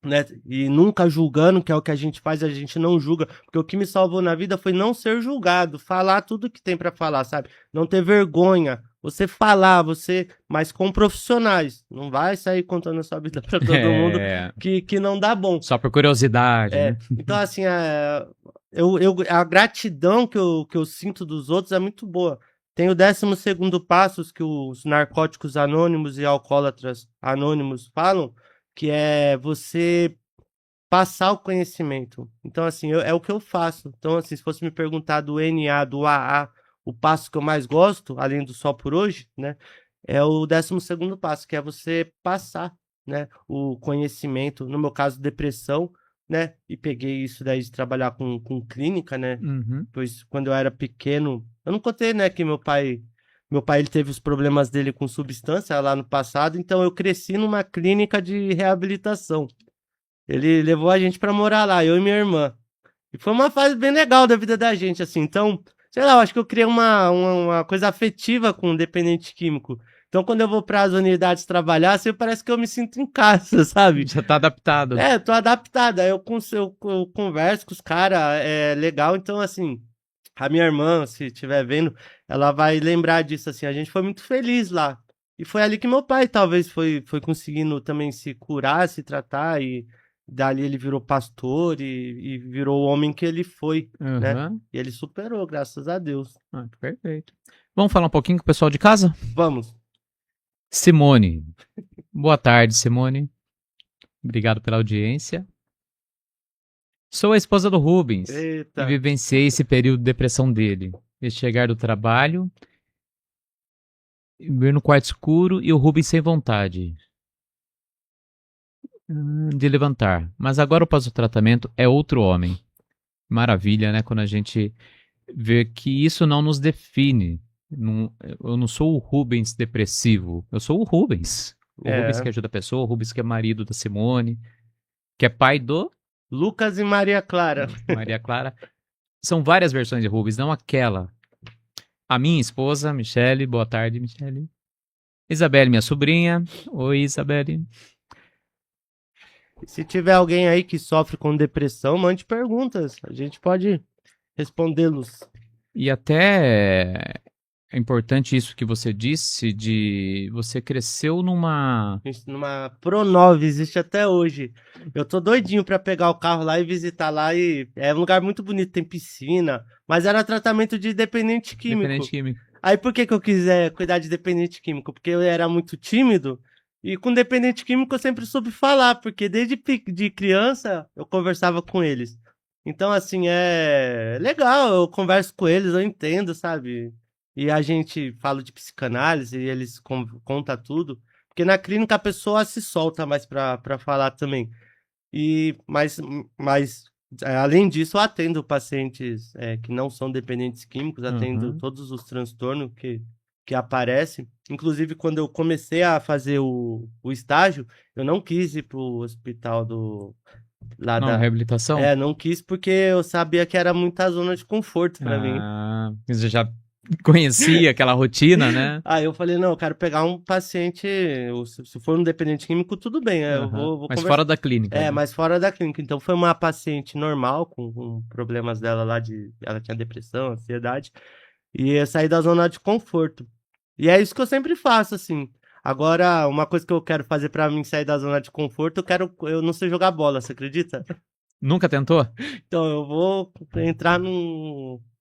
né? E nunca julgando, que é o que a gente faz, a gente não julga, porque o que me salvou na vida foi não ser julgado, falar tudo que tem pra falar, sabe? Não ter vergonha, você falar, mas com profissionais, não vai sair contando a sua vida pra todo mundo É, que não dá bom. só por curiosidade, né? Então assim, a gratidão que eu sinto dos outros é muito boa. Tem o 12º Passos que os narcóticos anônimos e alcoólatras anônimos falam, que é você passar o conhecimento. Então, assim, é o que eu faço. Então, assim, se fosse me perguntar do NA, do AA, o passo que eu mais gosto, além do só por hoje, né, é o 12º passo, que é você passar, né, o conhecimento, no meu caso, depressão, né, e peguei isso daí de trabalhar com clínica, né, Uhum. pois quando eu era pequeno, eu não contei, né, que meu pai ele teve os problemas dele com substância lá no passado, então eu cresci numa clínica de reabilitação. Ele levou a gente pra morar lá, eu e minha irmã. E foi uma fase bem legal da vida da gente, assim. Então, sei lá, eu acho que eu criei uma coisa afetiva com o dependente químico. Então, quando eu vou para as unidades trabalhar, assim, parece que eu me sinto em casa, sabe? Já tá adaptado. Tô adaptada. Eu converso com os caras, é legal. Então, assim, a minha irmã, se estiver vendo, ela vai lembrar disso, assim. A gente foi muito feliz lá. E foi ali que meu pai talvez foi conseguindo também se curar, se tratar, e dali ele virou pastor e virou o homem que ele foi, né? Uhum. E ele superou, graças a Deus. Ah, perfeito. Vamos falar um pouquinho com o pessoal de casa? Vamos. Simone. Boa tarde, Simone. Obrigado pela audiência. Sou a esposa do Rubens e Eita. vivenciei esse período de depressão dele. Esse chegar do trabalho, ver no quarto escuro e o Rubens sem vontade de levantar. Mas agora o pós-tratamento é outro homem. Maravilha, né? Quando a gente vê que isso não nos define. Eu não sou o Rubens depressivo. Eu sou o Rubens. O Rubens que ajuda a pessoa, o Rubens que é marido da Simone, que é pai do Lucas e Maria Clara. Maria Clara. São várias versões de Rubens, não aquela. A minha esposa, Michele. Boa tarde, Michele. Isabelle, minha sobrinha. Oi, Isabelle. Se tiver alguém aí que sofre com depressão, mande perguntas. A gente pode respondê-los. E até é importante isso que você disse, de você cresceu numa Pronove, existe até hoje. Eu tô doidinho pra pegar o carro lá e visitar lá. E é um lugar muito bonito, tem piscina. Mas era tratamento de dependente químico. dependente químico. Aí por que eu quis cuidar de dependente químico? Porque eu era muito tímido. E com dependente químico eu sempre soube falar. Porque desde de criança eu conversava com eles. Então, assim, é legal. Eu converso com eles, eu entendo, sabe? E a gente fala de psicanálise e eles contam tudo. Porque na clínica a pessoa se solta mais pra falar também. Mas além disso, eu atendo pacientes que não são dependentes químicos, atendo todos os transtornos que aparecem. Inclusive, quando eu comecei a fazer o estágio, eu não quis ir pro hospital reabilitação? Não quis porque eu sabia que era muita zona de conforto pra mim. Você já conhecia aquela rotina, né? Aí eu falei, não, eu quero pegar um paciente, se for um dependente químico, tudo bem, eu vou Mas conversar. fora da clínica. né? Mas fora da clínica. Então foi uma paciente normal, com problemas dela lá ela tinha depressão, ansiedade, e eu saí da zona de conforto. E é isso que eu sempre faço, assim. Agora, uma coisa que eu quero fazer pra mim sair da zona de conforto, eu não sei jogar bola, você acredita? Nunca tentou? Então, eu vou entrar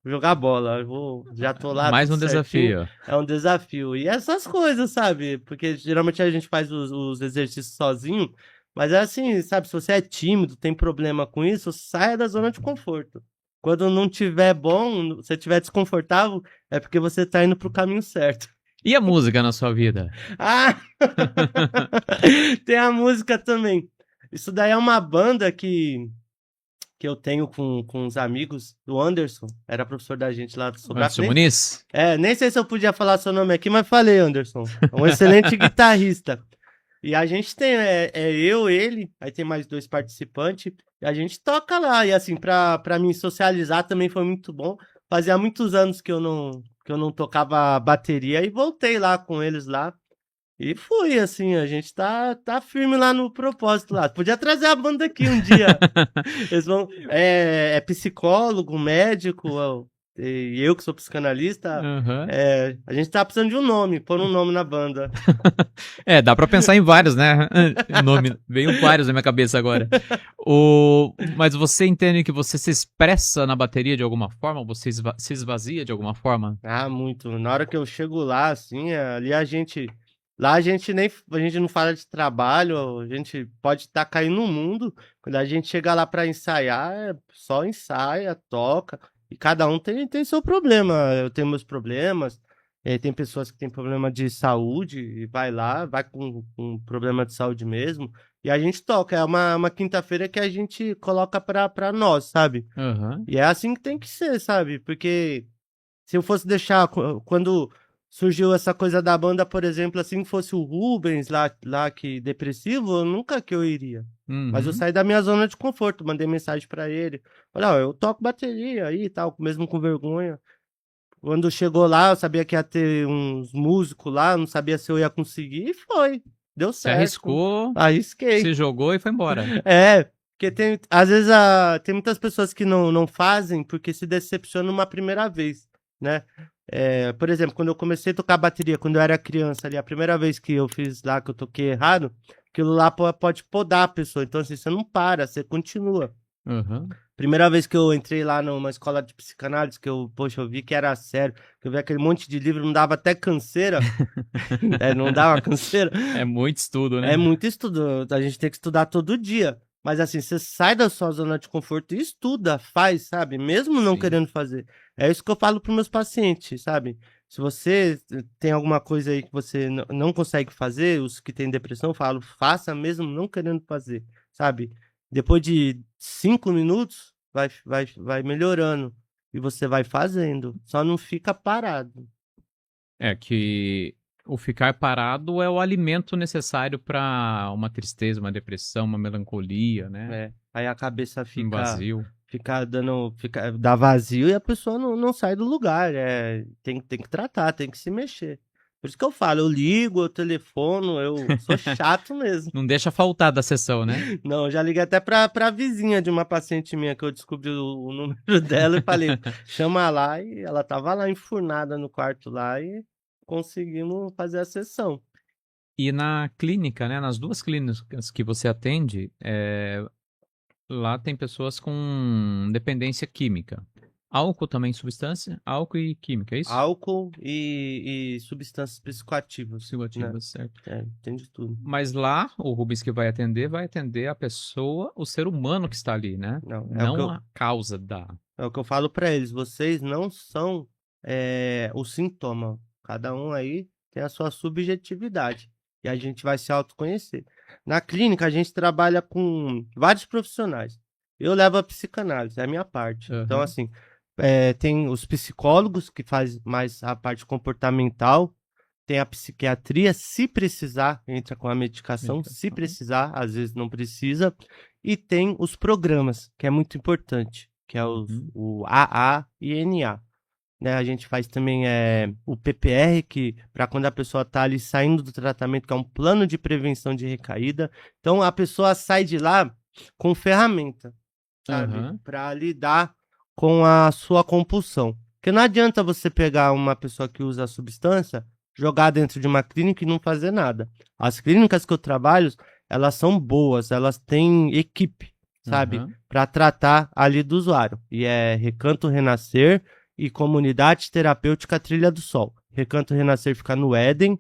jogar bola, já tô lá. Mais um tudo certinho. desafio. É um desafio. E essas coisas, sabe? Porque geralmente a gente faz os exercícios sozinho, mas é assim, sabe? Se você é tímido, tem problema com isso, saia da zona de conforto. Quando não tiver bom, se estiver desconfortável, é porque você tá indo pro caminho certo. E a música na sua vida? Tem a música também. Isso daí é uma banda que eu tenho com uns amigos do Anderson, era professor da gente lá do Sobrap. Anderson Muniz? Nem sei se eu podia falar seu nome aqui, mas falei, Anderson. É um excelente guitarrista. E a gente tem, eu, ele, aí tem mais 2 participantes, e a gente toca lá. E assim, pra mim socializar também foi muito bom. Fazia muitos anos que eu não tocava bateria e voltei lá com eles lá. E fui, assim, a gente tá firme lá no propósito lá. Podia trazer a banda aqui um dia. Eles vão. É psicólogo, médico, e eu que sou psicanalista. A gente tá precisando de um nome, pôr um nome na banda. Dá pra pensar em vários, né? Veio vários na minha cabeça agora. Mas você entende que você se expressa na bateria de alguma forma? Você se esvazia de alguma forma? Muito. Na hora que eu chego lá, assim, ali a gente. Lá a gente não fala de trabalho, a gente pode estar caindo no mundo. Quando a gente chega lá para ensaiar, só ensaia, toca. E cada um tem seu problema. Eu tenho meus problemas. Tem pessoas que têm problema de saúde e vai com problema de saúde mesmo. E a gente toca. É uma quinta-feira que a gente coloca pra nós, sabe? E é assim que tem que ser, sabe? Porque se eu fosse deixar quando surgiu essa coisa da banda, por exemplo, assim, fosse o Rubens lá que depressivo, nunca que eu iria. Mas eu saí da minha zona de conforto, mandei mensagem pra ele. Olha, eu toco bateria aí e tal, mesmo com vergonha. Quando chegou lá, eu sabia que ia ter uns músicos lá, não sabia se eu ia conseguir, e foi. Deu certo. Você arriscou, arrisquei. se jogou e foi embora. Porque às vezes tem muitas pessoas que não fazem porque se decepcionam uma primeira vez, né? Por exemplo, quando eu comecei a tocar bateria, quando eu era criança ali, a primeira vez que eu fiz lá, que eu toquei errado, aquilo lá pode podar a pessoa. Então, assim, você não para, você continua. Primeira vez que eu entrei lá numa escola de psicanálise, que eu vi que era sério, que eu vi aquele monte de livro, não dava até canseira. Não dava canseira. É muito estudo, né? É muito estudo, a gente tem que estudar todo dia. Mas assim, você sai da sua zona de conforto e estuda, faz, sabe? Mesmo não Sim. querendo fazer. É isso que eu falo para meus pacientes, sabe? Se você tem alguma coisa aí que você não consegue fazer, os que têm depressão, eu falo, faça mesmo não querendo fazer, sabe? Depois de 5 minutos, vai melhorando. E você vai fazendo. Só não fica parado. É que o ficar parado é o alimento necessário para uma tristeza, uma depressão, uma melancolia, né? É. Aí a cabeça Um vazio. dá vazio e a pessoa não sai do lugar. Tem que tratar, tem que se mexer. Por isso que eu falo, eu ligo, eu telefono, eu sou chato mesmo. Não deixa faltar da sessão, né? Não, eu já liguei até pra vizinha de uma paciente minha que eu descobri o número dela e falei, chama lá, e ela tava lá enfurnada no quarto lá e conseguimos fazer a sessão. E na clínica, né? Nas duas clínicas que você atende, lá tem pessoas com dependência química. Álcool também substância? Álcool e química, é isso? Álcool e substâncias psicoativas, né? Psicoativas, certo. Tem de tudo. Mas lá, o Rubens que vai atender a pessoa, o ser humano que está ali, né? Não, Não a causa da. é o que eu falo pra eles, vocês não são o sintoma. Cada um aí tem a sua subjetividade. E a gente vai se autoconhecer. Na clínica, a gente trabalha com vários profissionais. Eu levo a psicanálise, é a minha parte. Então, Aham. assim, tem os psicólogos, que faz mais a parte comportamental. Tem a psiquiatria, se precisar, entra com a medicação. Se Medicação. precisar, às vezes não precisa. E tem os programas, que é muito importante, que é o AA e NA. Né? A gente faz também o PPR, que para quando a pessoa está ali saindo do tratamento, que é um plano de prevenção de recaída. Então a pessoa sai de lá com ferramenta, sabe? Aham. Para lidar com a sua compulsão. Porque não adianta você pegar uma pessoa que usa a substância, jogar dentro de uma clínica e não fazer nada. As clínicas que eu trabalho, elas são boas, elas têm equipe, sabe? Aham. Para tratar ali do usuário. E é Recanto Renascer e Comunidade Terapêutica Trilha do Sol. Recanto Renascer fica no Éden,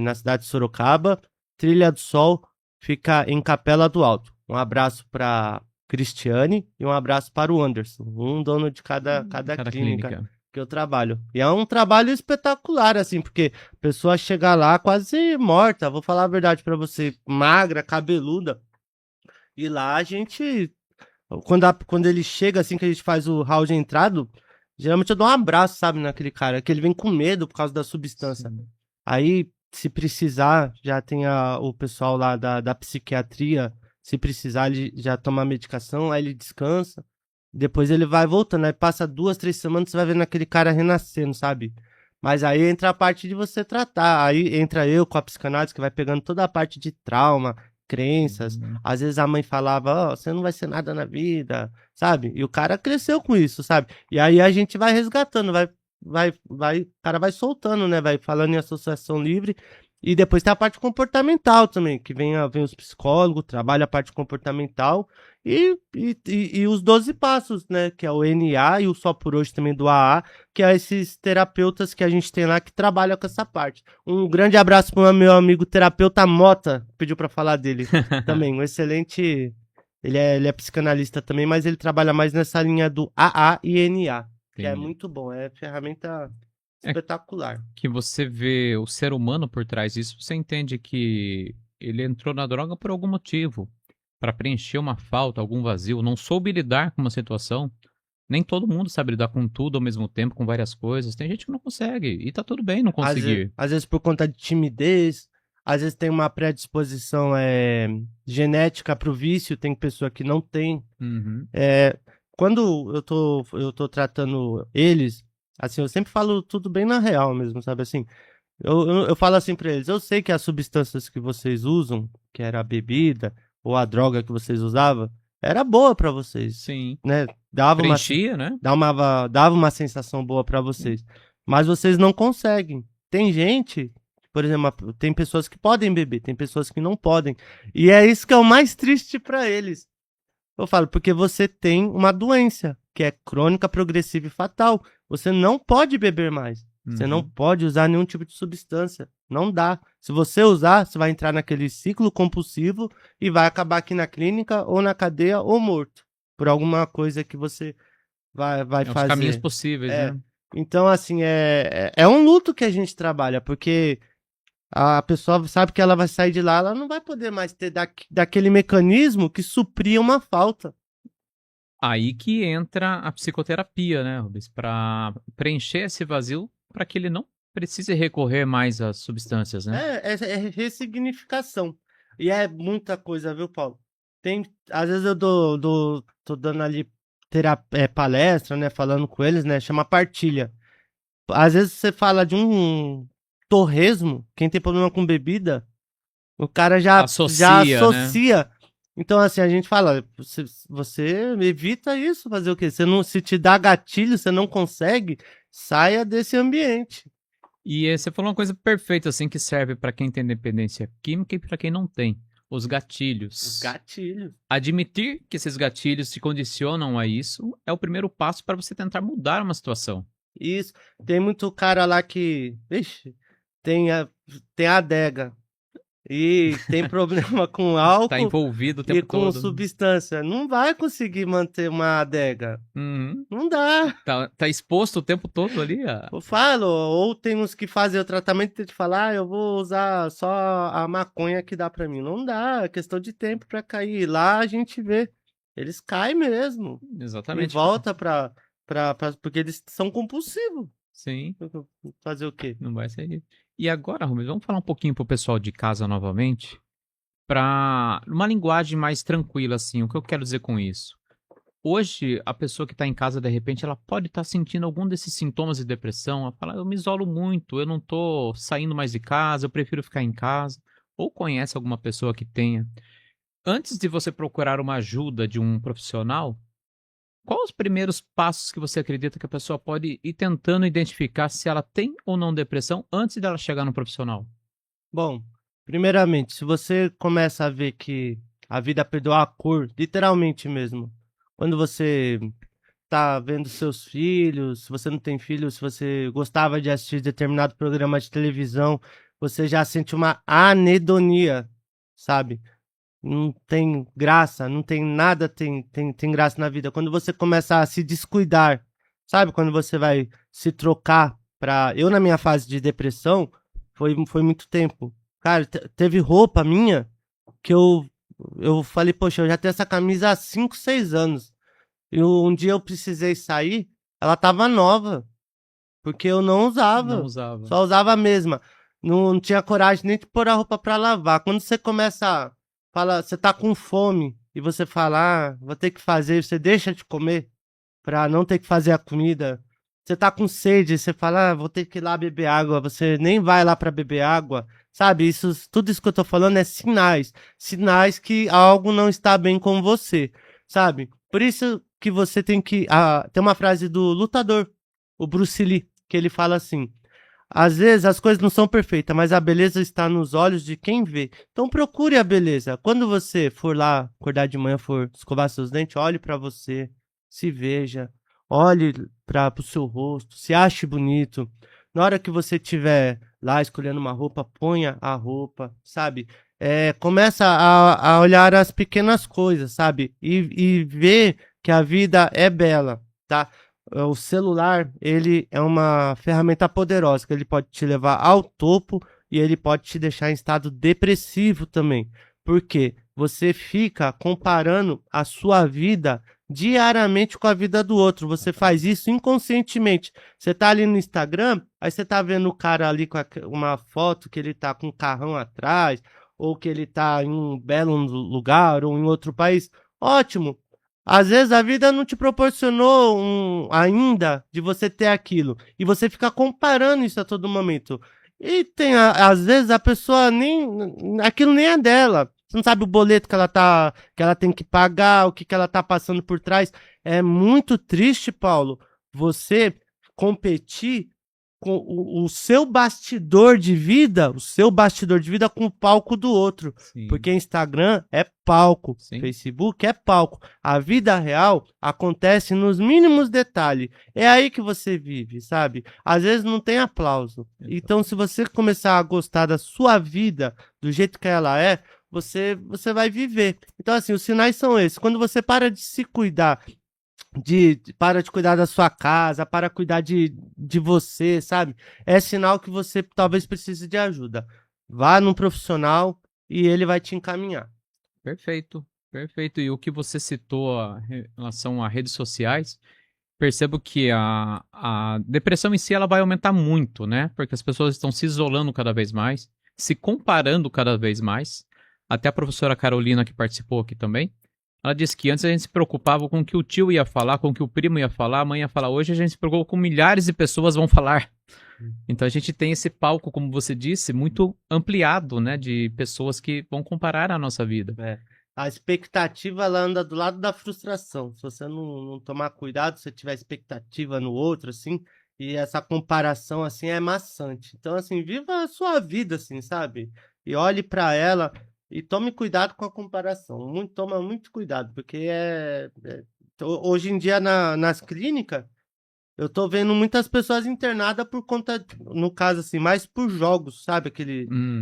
na cidade de Sorocaba. Trilha do Sol fica em Capela do Alto. Um abraço para Cristiane e um abraço para o Anderson, um dono de cada clínica que eu trabalho. E é um trabalho espetacular, assim, porque a pessoa chega lá quase morta, vou falar a verdade pra você, magra, cabeluda. E lá a gente, quando ele chega, assim, que a gente faz o hall de entrada, geralmente eu dou um abraço, sabe, naquele cara, que ele vem com medo por causa da substância. Sim. Aí, se precisar, já tem o pessoal lá da psiquiatria, se precisar, ele já toma a medicação, aí ele descansa. Depois ele vai voltando, aí passa 2, 3 semanas, você vai vendo aquele cara renascendo, sabe? Mas aí entra a parte de você tratar. Aí entra eu com a psicanálise, que vai pegando toda a parte de trauma, crenças. Às vezes a mãe falava, ó, você não vai ser nada na vida, sabe? E o cara cresceu com isso, sabe? E aí a gente vai resgatando, o cara vai soltando, né? Vai falando em associação livre. E depois tem a parte comportamental também, que vem os psicólogos, trabalha a parte comportamental e os 12 passos, né? Que é o NA e o Só por Hoje também do AA, que é esses terapeutas que a gente tem lá que trabalham com essa parte. Um grande abraço para o meu amigo terapeuta Mota, pediu para falar dele também. Um excelente. Ele é psicanalista também, mas ele trabalha mais nessa linha do AA e NA, que é Entendi. muito bom, é ferramenta É espetacular. que você vê o ser humano por trás disso, você entende que ele entrou na droga por algum motivo, para preencher uma falta, algum vazio, não soube lidar com uma situação. Nem todo mundo sabe lidar com tudo ao mesmo tempo, com várias coisas. Tem gente que não consegue, e tá tudo bem não conseguir. Às vezes por conta de timidez, às vezes tem uma predisposição genética pro vício, tem pessoa que não tem. Uhum. Quando eu tô tratando eles, assim, eu sempre falo tudo bem na real mesmo, sabe? Assim, eu falo assim pra eles, eu sei que as substâncias que vocês usam, que era a bebida ou a droga que vocês usavam, era boa pra vocês, Sim. né? Preenchia, né? Dava uma sensação boa pra vocês. Mas vocês não conseguem. Tem gente, por exemplo, tem pessoas que podem beber, tem pessoas que não podem. E é isso que é o mais triste pra eles. Eu falo, porque você tem uma doença, que é crônica, progressiva e fatal. Você não pode beber mais. Você não Uhum. pode usar nenhum tipo de substância. Não dá. Se você usar, você vai entrar naquele ciclo compulsivo e vai acabar aqui na clínica ou na cadeia ou morto por alguma coisa que você vai É os caminhos fazer. possíveis, É. né? Então, assim, é um luto que a gente trabalha, porque a pessoa sabe que ela vai sair de lá, ela não vai poder mais ter daquele mecanismo que supria uma falta. Aí que entra a psicoterapia, né, Rubens? Para preencher esse vazio para que ele não precise recorrer mais às substâncias, né? É ressignificação. E é muita coisa, viu, Paulo? Às vezes eu tô dando ali palestra, né, falando com eles, né, chama partilha. Às vezes você fala de um torresmo, quem tem problema com bebida, o cara já Associa, né? associa. Então, assim, a gente fala, você evita isso, fazer o quê? Você não, se te dá gatilho, você não consegue, saia desse ambiente. E você falou uma coisa perfeita, assim, que serve para quem tem dependência química e para quem não tem. Os Os gatilhos. gatilhos. Admitir que esses gatilhos te condicionam a isso é o primeiro passo para você tentar mudar uma situação. Isso. Tem muito cara lá que, vixe, tem tem adega e tem problema com Tá álcool envolvido o e tempo com todo. substância. Não vai conseguir manter uma adega. Uhum. Não dá. Tá exposto o tempo todo ali. Eu falo, ou tem uns que fazem o tratamento e te falar, eu vou usar só a maconha que dá pra mim. Não dá, é questão de tempo pra cair. Lá a gente vê, eles caem mesmo e Exatamente. volta porque eles são compulsivos. Sim, Fazer o quê? não vai sair. E agora, Rubens, vamos falar um pouquinho pro pessoal de casa novamente, para uma linguagem mais tranquila, assim. O que eu quero dizer com isso? Hoje, a pessoa que está em casa, de repente, ela pode estar sentindo algum desses sintomas de depressão. Ela fala, eu me isolo muito, eu não estou saindo mais de casa, eu prefiro ficar em casa. Ou conhece alguma pessoa que tenha. Antes de você procurar uma ajuda de um profissional, quais os primeiros passos que você acredita que a pessoa pode ir tentando identificar se ela tem ou não depressão antes dela chegar no profissional? Bom, primeiramente, se você começa a ver que a vida perdeu a cor, literalmente mesmo, quando você tá vendo seus filhos, se você não tem filhos, se você gostava de assistir determinado programa de televisão, você já sente uma anedonia, sabe? Não tem graça, não tem nada tem graça na vida. Quando você começa a se descuidar, sabe? Quando você vai se trocar pra. Eu, na minha fase de depressão, foi muito tempo. Cara, teve roupa minha que eu falei, poxa, eu já tenho essa camisa há 5, 6 anos. E um dia eu precisei sair, ela tava nova, porque eu não Não usava, usava. só usava a mesma. Não tinha coragem nem de pôr a roupa pra lavar. Quando você começa a fala, você tá com fome e você fala, ah, vou ter que fazer, você deixa de comer pra não ter que fazer a comida. Você tá com sede, você fala, ah, vou ter que ir lá beber água, você nem vai lá pra beber água. Sabe, tudo isso que eu tô falando é sinais, sinais que algo não está bem com você, sabe? Por isso que você tem que, tem uma frase do lutador, o Bruce Lee, que ele fala assim: às vezes as coisas não são perfeitas, mas a beleza está nos olhos de quem vê. Então procure a beleza. Quando você for lá, acordar de manhã, for escovar seus dentes, olhe para você, se veja, olhe para o seu rosto, se ache bonito. Na hora que você estiver lá escolhendo uma roupa, ponha a roupa, sabe? Começa a olhar as pequenas coisas, sabe? E ver que a vida é bela, tá? O celular, ele é uma ferramenta poderosa, que ele pode te levar ao topo e ele pode te deixar em estado depressivo também. Porque você fica comparando a sua vida diariamente com a vida do outro. Você faz isso inconscientemente. Você tá ali no Instagram, aí você tá vendo o cara ali com uma foto que ele tá com um carrão atrás, ou que ele tá em um belo lugar, ou em outro país. Ótimo, às vezes a vida não te proporcionou ainda de você ter aquilo. E você fica comparando isso a todo momento. E tem, às vezes, a pessoa nem. Aquilo nem é dela. Você não sabe o boleto que ela tem que pagar, o que ela tá passando por trás. É muito triste, Paulo, você competir o seu bastidor de vida, com o palco do outro. Sim. Porque Instagram é palco, Sim. Facebook é palco. A vida real acontece nos mínimos detalhes. É aí que você vive, sabe? Às vezes não tem aplauso. Então, se você começar a gostar da sua vida, do jeito que ela é, você vai viver. Então, assim, os sinais são esses. Quando você para de se cuidar, para de cuidar da sua casa, para cuidar de você, sabe? É sinal que você talvez precise de ajuda. Vá num profissional e ele vai te encaminhar. Perfeito, perfeito. E o que você citou em relação a redes sociais, percebo que a depressão em si ela vai aumentar muito, né? Porque as pessoas estão se isolando cada vez mais, se comparando cada vez mais. Até a professora Carolina, que participou aqui também, ela disse que antes a gente se preocupava com o que o tio ia falar, com o que o primo ia falar, a mãe ia falar. Hoje a gente se preocupa com milhares de pessoas vão falar. Então a gente tem esse palco, como você disse, muito ampliado, né? De pessoas que vão comparar a nossa vida. A expectativa, ela anda do lado da frustração. Se você não tomar cuidado, se você tiver expectativa no outro, assim, e essa comparação, assim, é maçante. Então, assim, viva a sua vida, assim, sabe? E olhe para ela e tome cuidado com a comparação. Toma muito cuidado, porque hoje em dia nas clínicas, eu tô vendo muitas pessoas internadas por conta, no caso, assim, mais por jogos, sabe?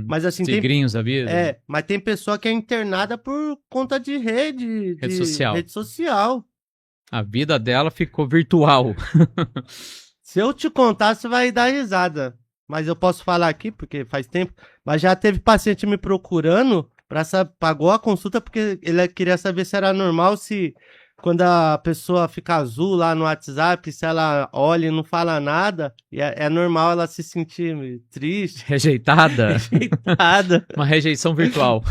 Mas assim, Tigrinhos da vida. mas tem pessoa que é internada por conta de rede social. Rede social. A vida dela ficou virtual. Se eu te contar, você vai dar risada. Mas eu posso falar aqui, porque faz tempo. Mas já teve paciente me procurando, pagou a consulta porque ele queria saber se era normal, se quando a pessoa fica azul lá no WhatsApp, se ela olha e não fala nada, é normal ela se sentir triste. Rejeitada? Rejeitada. Uma rejeição virtual.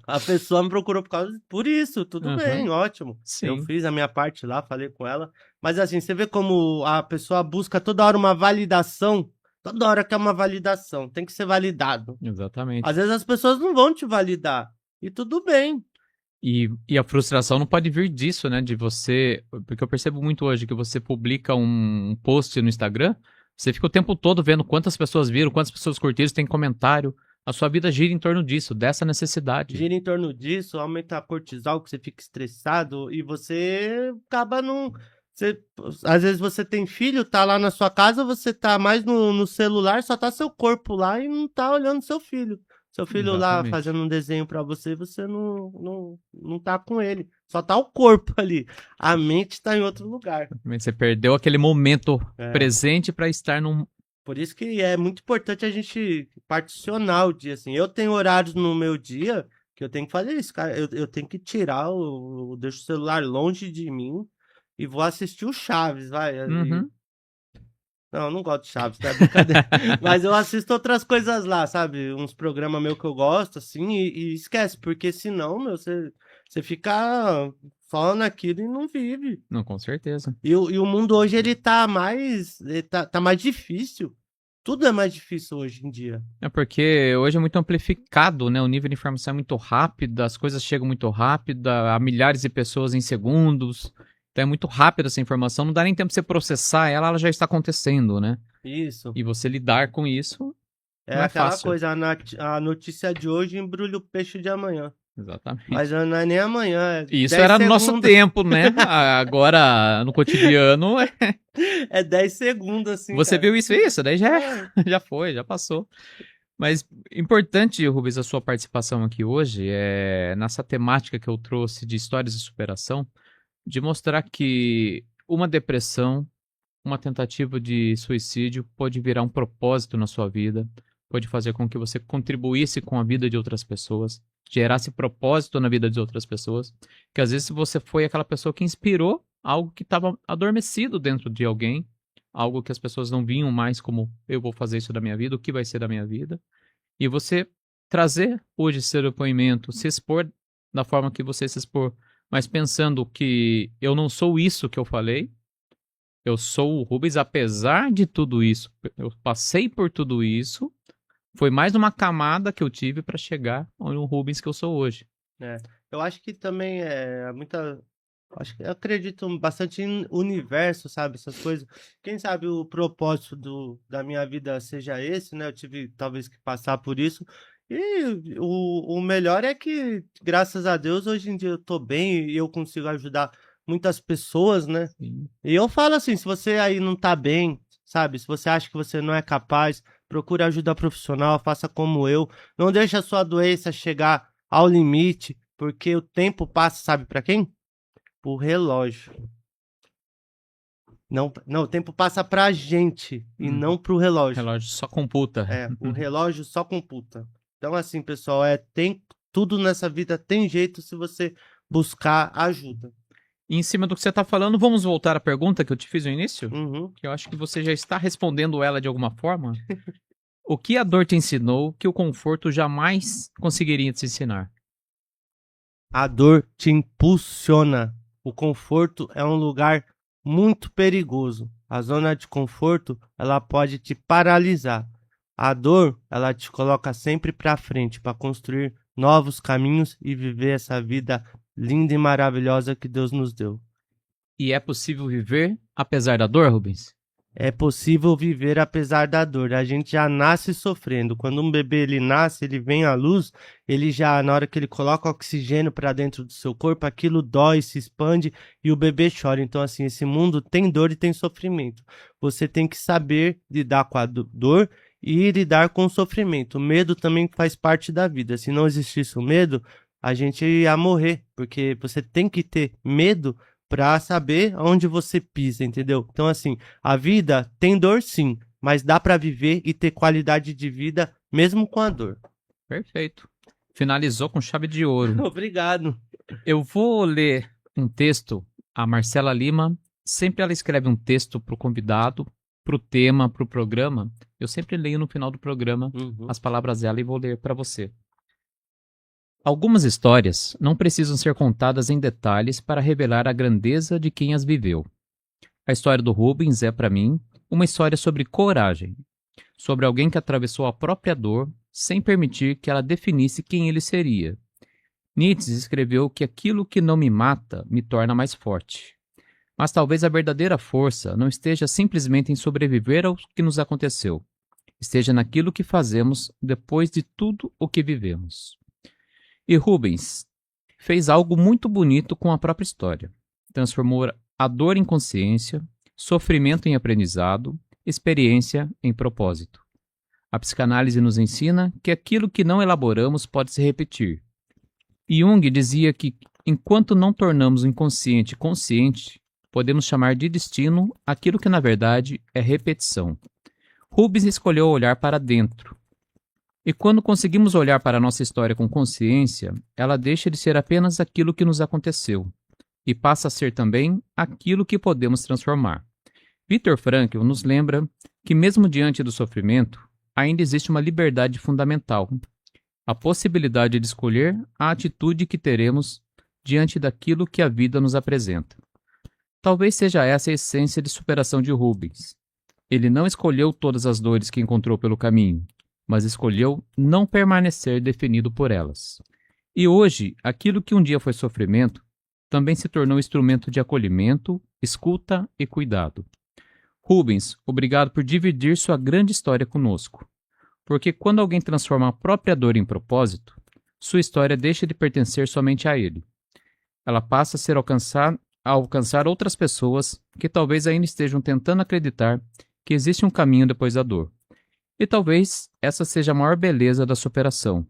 A pessoa me procurou por isso, tudo bem, ótimo. Sim. Eu fiz a minha parte lá, falei com ela. Mas assim, você vê como a pessoa busca toda hora uma validação. Toda hora quer uma validação, tem que ser validado. Exatamente. Às vezes as pessoas não vão te validar, e tudo bem. E a frustração não pode vir disso, né? De você... Porque eu percebo muito hoje que você publica um post no Instagram, você fica o tempo todo vendo quantas pessoas viram, quantas pessoas curtiram, tem comentário. A sua vida gira em torno disso, dessa necessidade. Gira em torno disso, aumenta a cortisol, que você fica estressado, e você acaba às vezes você tem filho, tá lá na sua casa, você tá mais no celular, só tá seu corpo lá e não tá olhando seu filho. Seu filho lá fazendo um desenho pra você, você não tá com ele. Só tá o corpo ali. A mente tá em outro lugar. Você perdeu aquele momento presente pra estar num... Por isso que é muito importante a gente particionar o dia, assim. Eu tenho horários no meu dia que eu tenho que fazer isso, cara. Eu tenho que tirar, eu deixo o celular longe de mim e vou assistir o Chaves, vai. Não, eu não gosto de Chaves, tá? Brincadeira. Mas eu assisto outras coisas lá, sabe? Uns programas meus que eu gosto, assim, e esquece, porque senão, meu, você fica só naquilo e não vive. Não, com certeza. E o mundo hoje, ele tá mais difícil. Tudo é mais difícil hoje em dia. É porque hoje é muito amplificado, né? O nível de informação é muito rápido, as coisas chegam muito rápido, a milhares de pessoas em segundos. Então é muito rápida essa informação, não dá nem tempo de você processar ela, ela já está acontecendo, né? Isso. E você lidar com isso é aquela fácil. Coisa, a notícia de hoje embrulha o peixe de amanhã. Exatamente. Mas não é nem amanhã. Isso era no nosso tempo, né? Agora, no cotidiano, é 10 segundos, assim. Você viu isso? Daí já foi, já passou. Mas importante, Rubens, a sua participação aqui hoje, nessa temática que eu trouxe de histórias de superação, de mostrar que uma depressão, uma tentativa de suicídio pode virar um propósito na sua vida, pode fazer com que você contribuísse com a vida de outras pessoas, gerasse propósito na vida de outras pessoas, que às vezes você foi aquela pessoa que inspirou algo que estava adormecido dentro de alguém, algo que as pessoas não viam mais como eu vou fazer isso da minha vida, o que vai ser da minha vida, e você trazer hoje seu depoimento, se expor da forma que você se expor, mas pensando que eu não sou isso que eu falei, eu sou o Rubens apesar de tudo isso, eu passei por tudo isso, foi mais uma camada que eu tive para chegar no Rubens que eu sou hoje. Eu acho que também Acho que eu acredito bastante em universo, sabe? Essas coisas. Quem sabe o propósito da minha vida seja esse, né? Eu tive talvez que passar por isso. E o melhor é que, graças a Deus, hoje em dia eu tô bem e eu consigo ajudar muitas pessoas, né? Sim. E eu falo assim, se você aí não tá bem, sabe? Se você acha que você não é capaz, procure ajuda profissional, faça como eu. Não deixe a sua doença chegar ao limite, porque o tempo passa, sabe para quem? Pro relógio. Não, não, o tempo passa pra gente e Uhum. não pro relógio. Relógio só computa. É, o relógio só computa. Então, assim, pessoal, tem tudo nessa vida tem jeito se você buscar ajuda. E em cima do que você está falando, vamos voltar à pergunta que eu te fiz no início? Uhum. Que eu acho que você já está respondendo ela de alguma forma. O que a dor te ensinou que o conforto jamais conseguiria te ensinar? A dor te impulsiona. O conforto é um lugar muito perigoso. A zona de conforto, ela pode te paralisar. A dor, ela te coloca sempre para frente para construir novos caminhos e viver essa vida linda e maravilhosa que Deus nos deu. E é possível viver apesar da dor, Rubens? É possível viver apesar da dor. A gente já nasce sofrendo. Quando um bebê ele nasce, ele vem à luz, ele já na hora que ele coloca oxigênio para dentro do seu corpo, aquilo dói, se expande e o bebê chora. Então assim, esse mundo tem dor e tem sofrimento. Você tem que saber lidar com a dor e lidar com o sofrimento. O medo também faz parte da vida. Se não existisse o medo, a gente ia morrer, porque você tem que ter medo para saber onde você pisa, entendeu? Então, assim, a vida tem dor sim, mas dá para viver e ter qualidade de vida mesmo com a dor. Perfeito. Finalizou com chave de ouro. Obrigado. Eu vou ler um texto. A Marcela Lima, sempre ela escreve um texto para o convidado, para o tema, para o programa. Eu sempre leio no final do programa as palavras dela e vou ler para você. Algumas histórias não precisam ser contadas em detalhes para revelar a grandeza de quem as viveu. A história do Rubens é, para mim, uma história sobre coragem, sobre alguém que atravessou a própria dor sem permitir que ela definisse quem ele seria. Nietzsche escreveu que aquilo que não me mata me torna mais forte. Mas talvez a verdadeira força não esteja simplesmente em sobreviver ao que nos aconteceu, esteja naquilo que fazemos depois de tudo o que vivemos. E Rubens fez algo muito bonito com a própria história. Transformou a dor em consciência, sofrimento em aprendizado, experiência em propósito. A psicanálise nos ensina que aquilo que não elaboramos pode se repetir. Jung dizia que, enquanto não tornamos o inconsciente consciente, podemos chamar de destino aquilo que na verdade é repetição. Rubens escolheu olhar para dentro. E quando conseguimos olhar para a nossa história com consciência, ela deixa de ser apenas aquilo que nos aconteceu e passa a ser também aquilo que podemos transformar. Viktor Frankl nos lembra que mesmo diante do sofrimento, ainda existe uma liberdade fundamental, a possibilidade de escolher a atitude que teremos diante daquilo que a vida nos apresenta. Talvez seja essa a essência de superação de Rubens. Ele não escolheu todas as dores que encontrou pelo caminho, mas escolheu não permanecer definido por elas. E hoje, aquilo que um dia foi sofrimento, também se tornou instrumento de acolhimento, escuta e cuidado. Rubens, obrigado por dividir sua grande história conosco. Porque quando alguém transforma a própria dor em propósito, sua história deixa de pertencer somente a ele. Ela passa a alcançar outras pessoas que talvez ainda estejam tentando acreditar que existe um caminho depois da dor. E talvez essa seja a maior beleza da superação.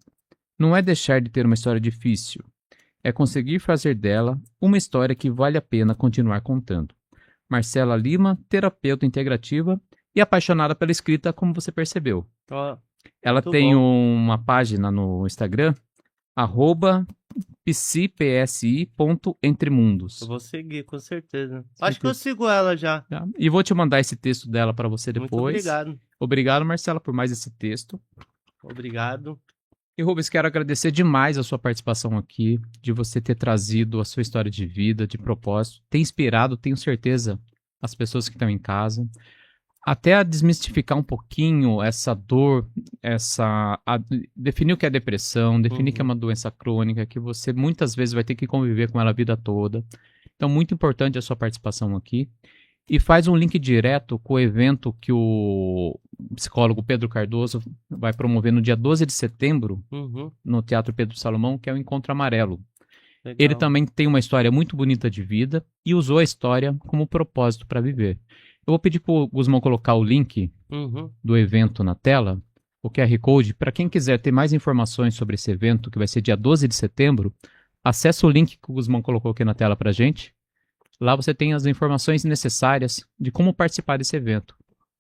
Não é deixar de ter uma história difícil, é conseguir fazer dela uma história que vale a pena continuar contando. Marcela Lima, terapeuta integrativa e apaixonada pela escrita, como você percebeu. Ela tem uma página no Instagram, @psi.entremundos. Eu vou seguir, com certeza. Acho que eu sigo ela já. E vou te mandar esse texto dela para você depois. Muito obrigado. Obrigado, Marcela, por mais esse texto. Obrigado. E Rubens, quero agradecer demais a sua participação aqui, de você ter trazido a sua história de vida, de propósito, ter inspirado, tenho certeza, as pessoas que estão em casa, até a desmistificar um pouquinho essa dor, definir o que é depressão, definir que é uma doença crônica, que você muitas vezes vai ter que conviver com ela a vida toda. Então, muito importante a sua participação aqui. E faz um link direto com o evento que o psicólogo Pedro Cardoso vai promover no dia 12 de setembro, no Teatro Pedro Salomão, que é o Encontro Amarelo. Legal. Ele também tem uma história muito bonita de vida e usou a história como propósito para viver. Eu vou pedir para o Guzmão colocar o link do evento na tela, o QR Code, para quem quiser ter mais informações sobre esse evento, que vai ser dia 12 de setembro, acessa o link que o Guzmão colocou aqui na tela para a gente. Lá você tem as informações necessárias de como participar desse evento.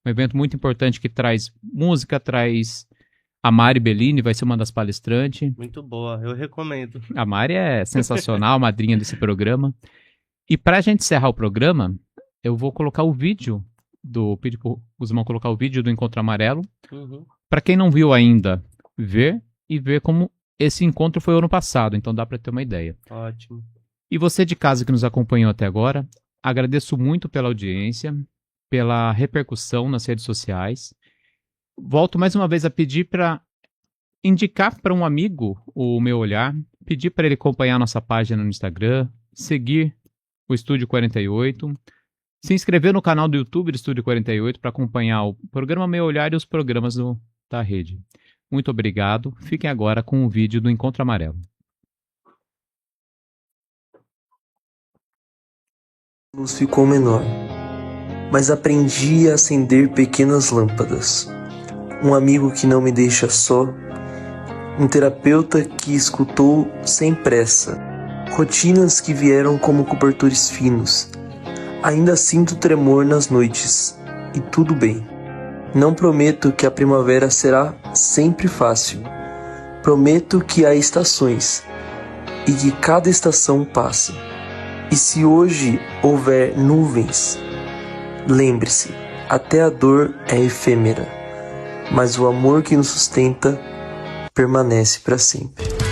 Um evento muito importante que traz música, traz a Mari Bellini, vai ser uma das palestrantes. Muito boa, eu recomendo. A Mari é sensacional, madrinha desse programa. E para a gente encerrar o programa, eu vou colocar o vídeo pedir pro Guzmão colocar o vídeo do Encontro Amarelo. Para quem não viu ainda, ver como esse encontro foi ano passado, então dá para ter uma ideia. Ótimo. E você de casa que nos acompanhou até agora, agradeço muito pela audiência, pela repercussão nas redes sociais. Volto mais uma vez a pedir para indicar para um amigo o meu olhar, pedir para ele acompanhar nossa página no Instagram, seguir o Estúdio 48, se inscrever no canal do YouTube do Estúdio 48 para acompanhar o programa Meu Olhar e os programas da rede. Muito obrigado. Fiquem agora com o vídeo do Encontro Amarelo. A luz ficou menor, mas aprendi a acender pequenas lâmpadas. Um amigo que não me deixa só, um terapeuta que escutou sem pressa, rotinas que vieram como cobertores finos. Ainda sinto tremor nas noites, e tudo bem. Não prometo que a primavera será sempre fácil. Prometo que há estações, e que cada estação passa. E se hoje houver nuvens, lembre-se, até a dor é efêmera, mas o amor que nos sustenta permanece para sempre.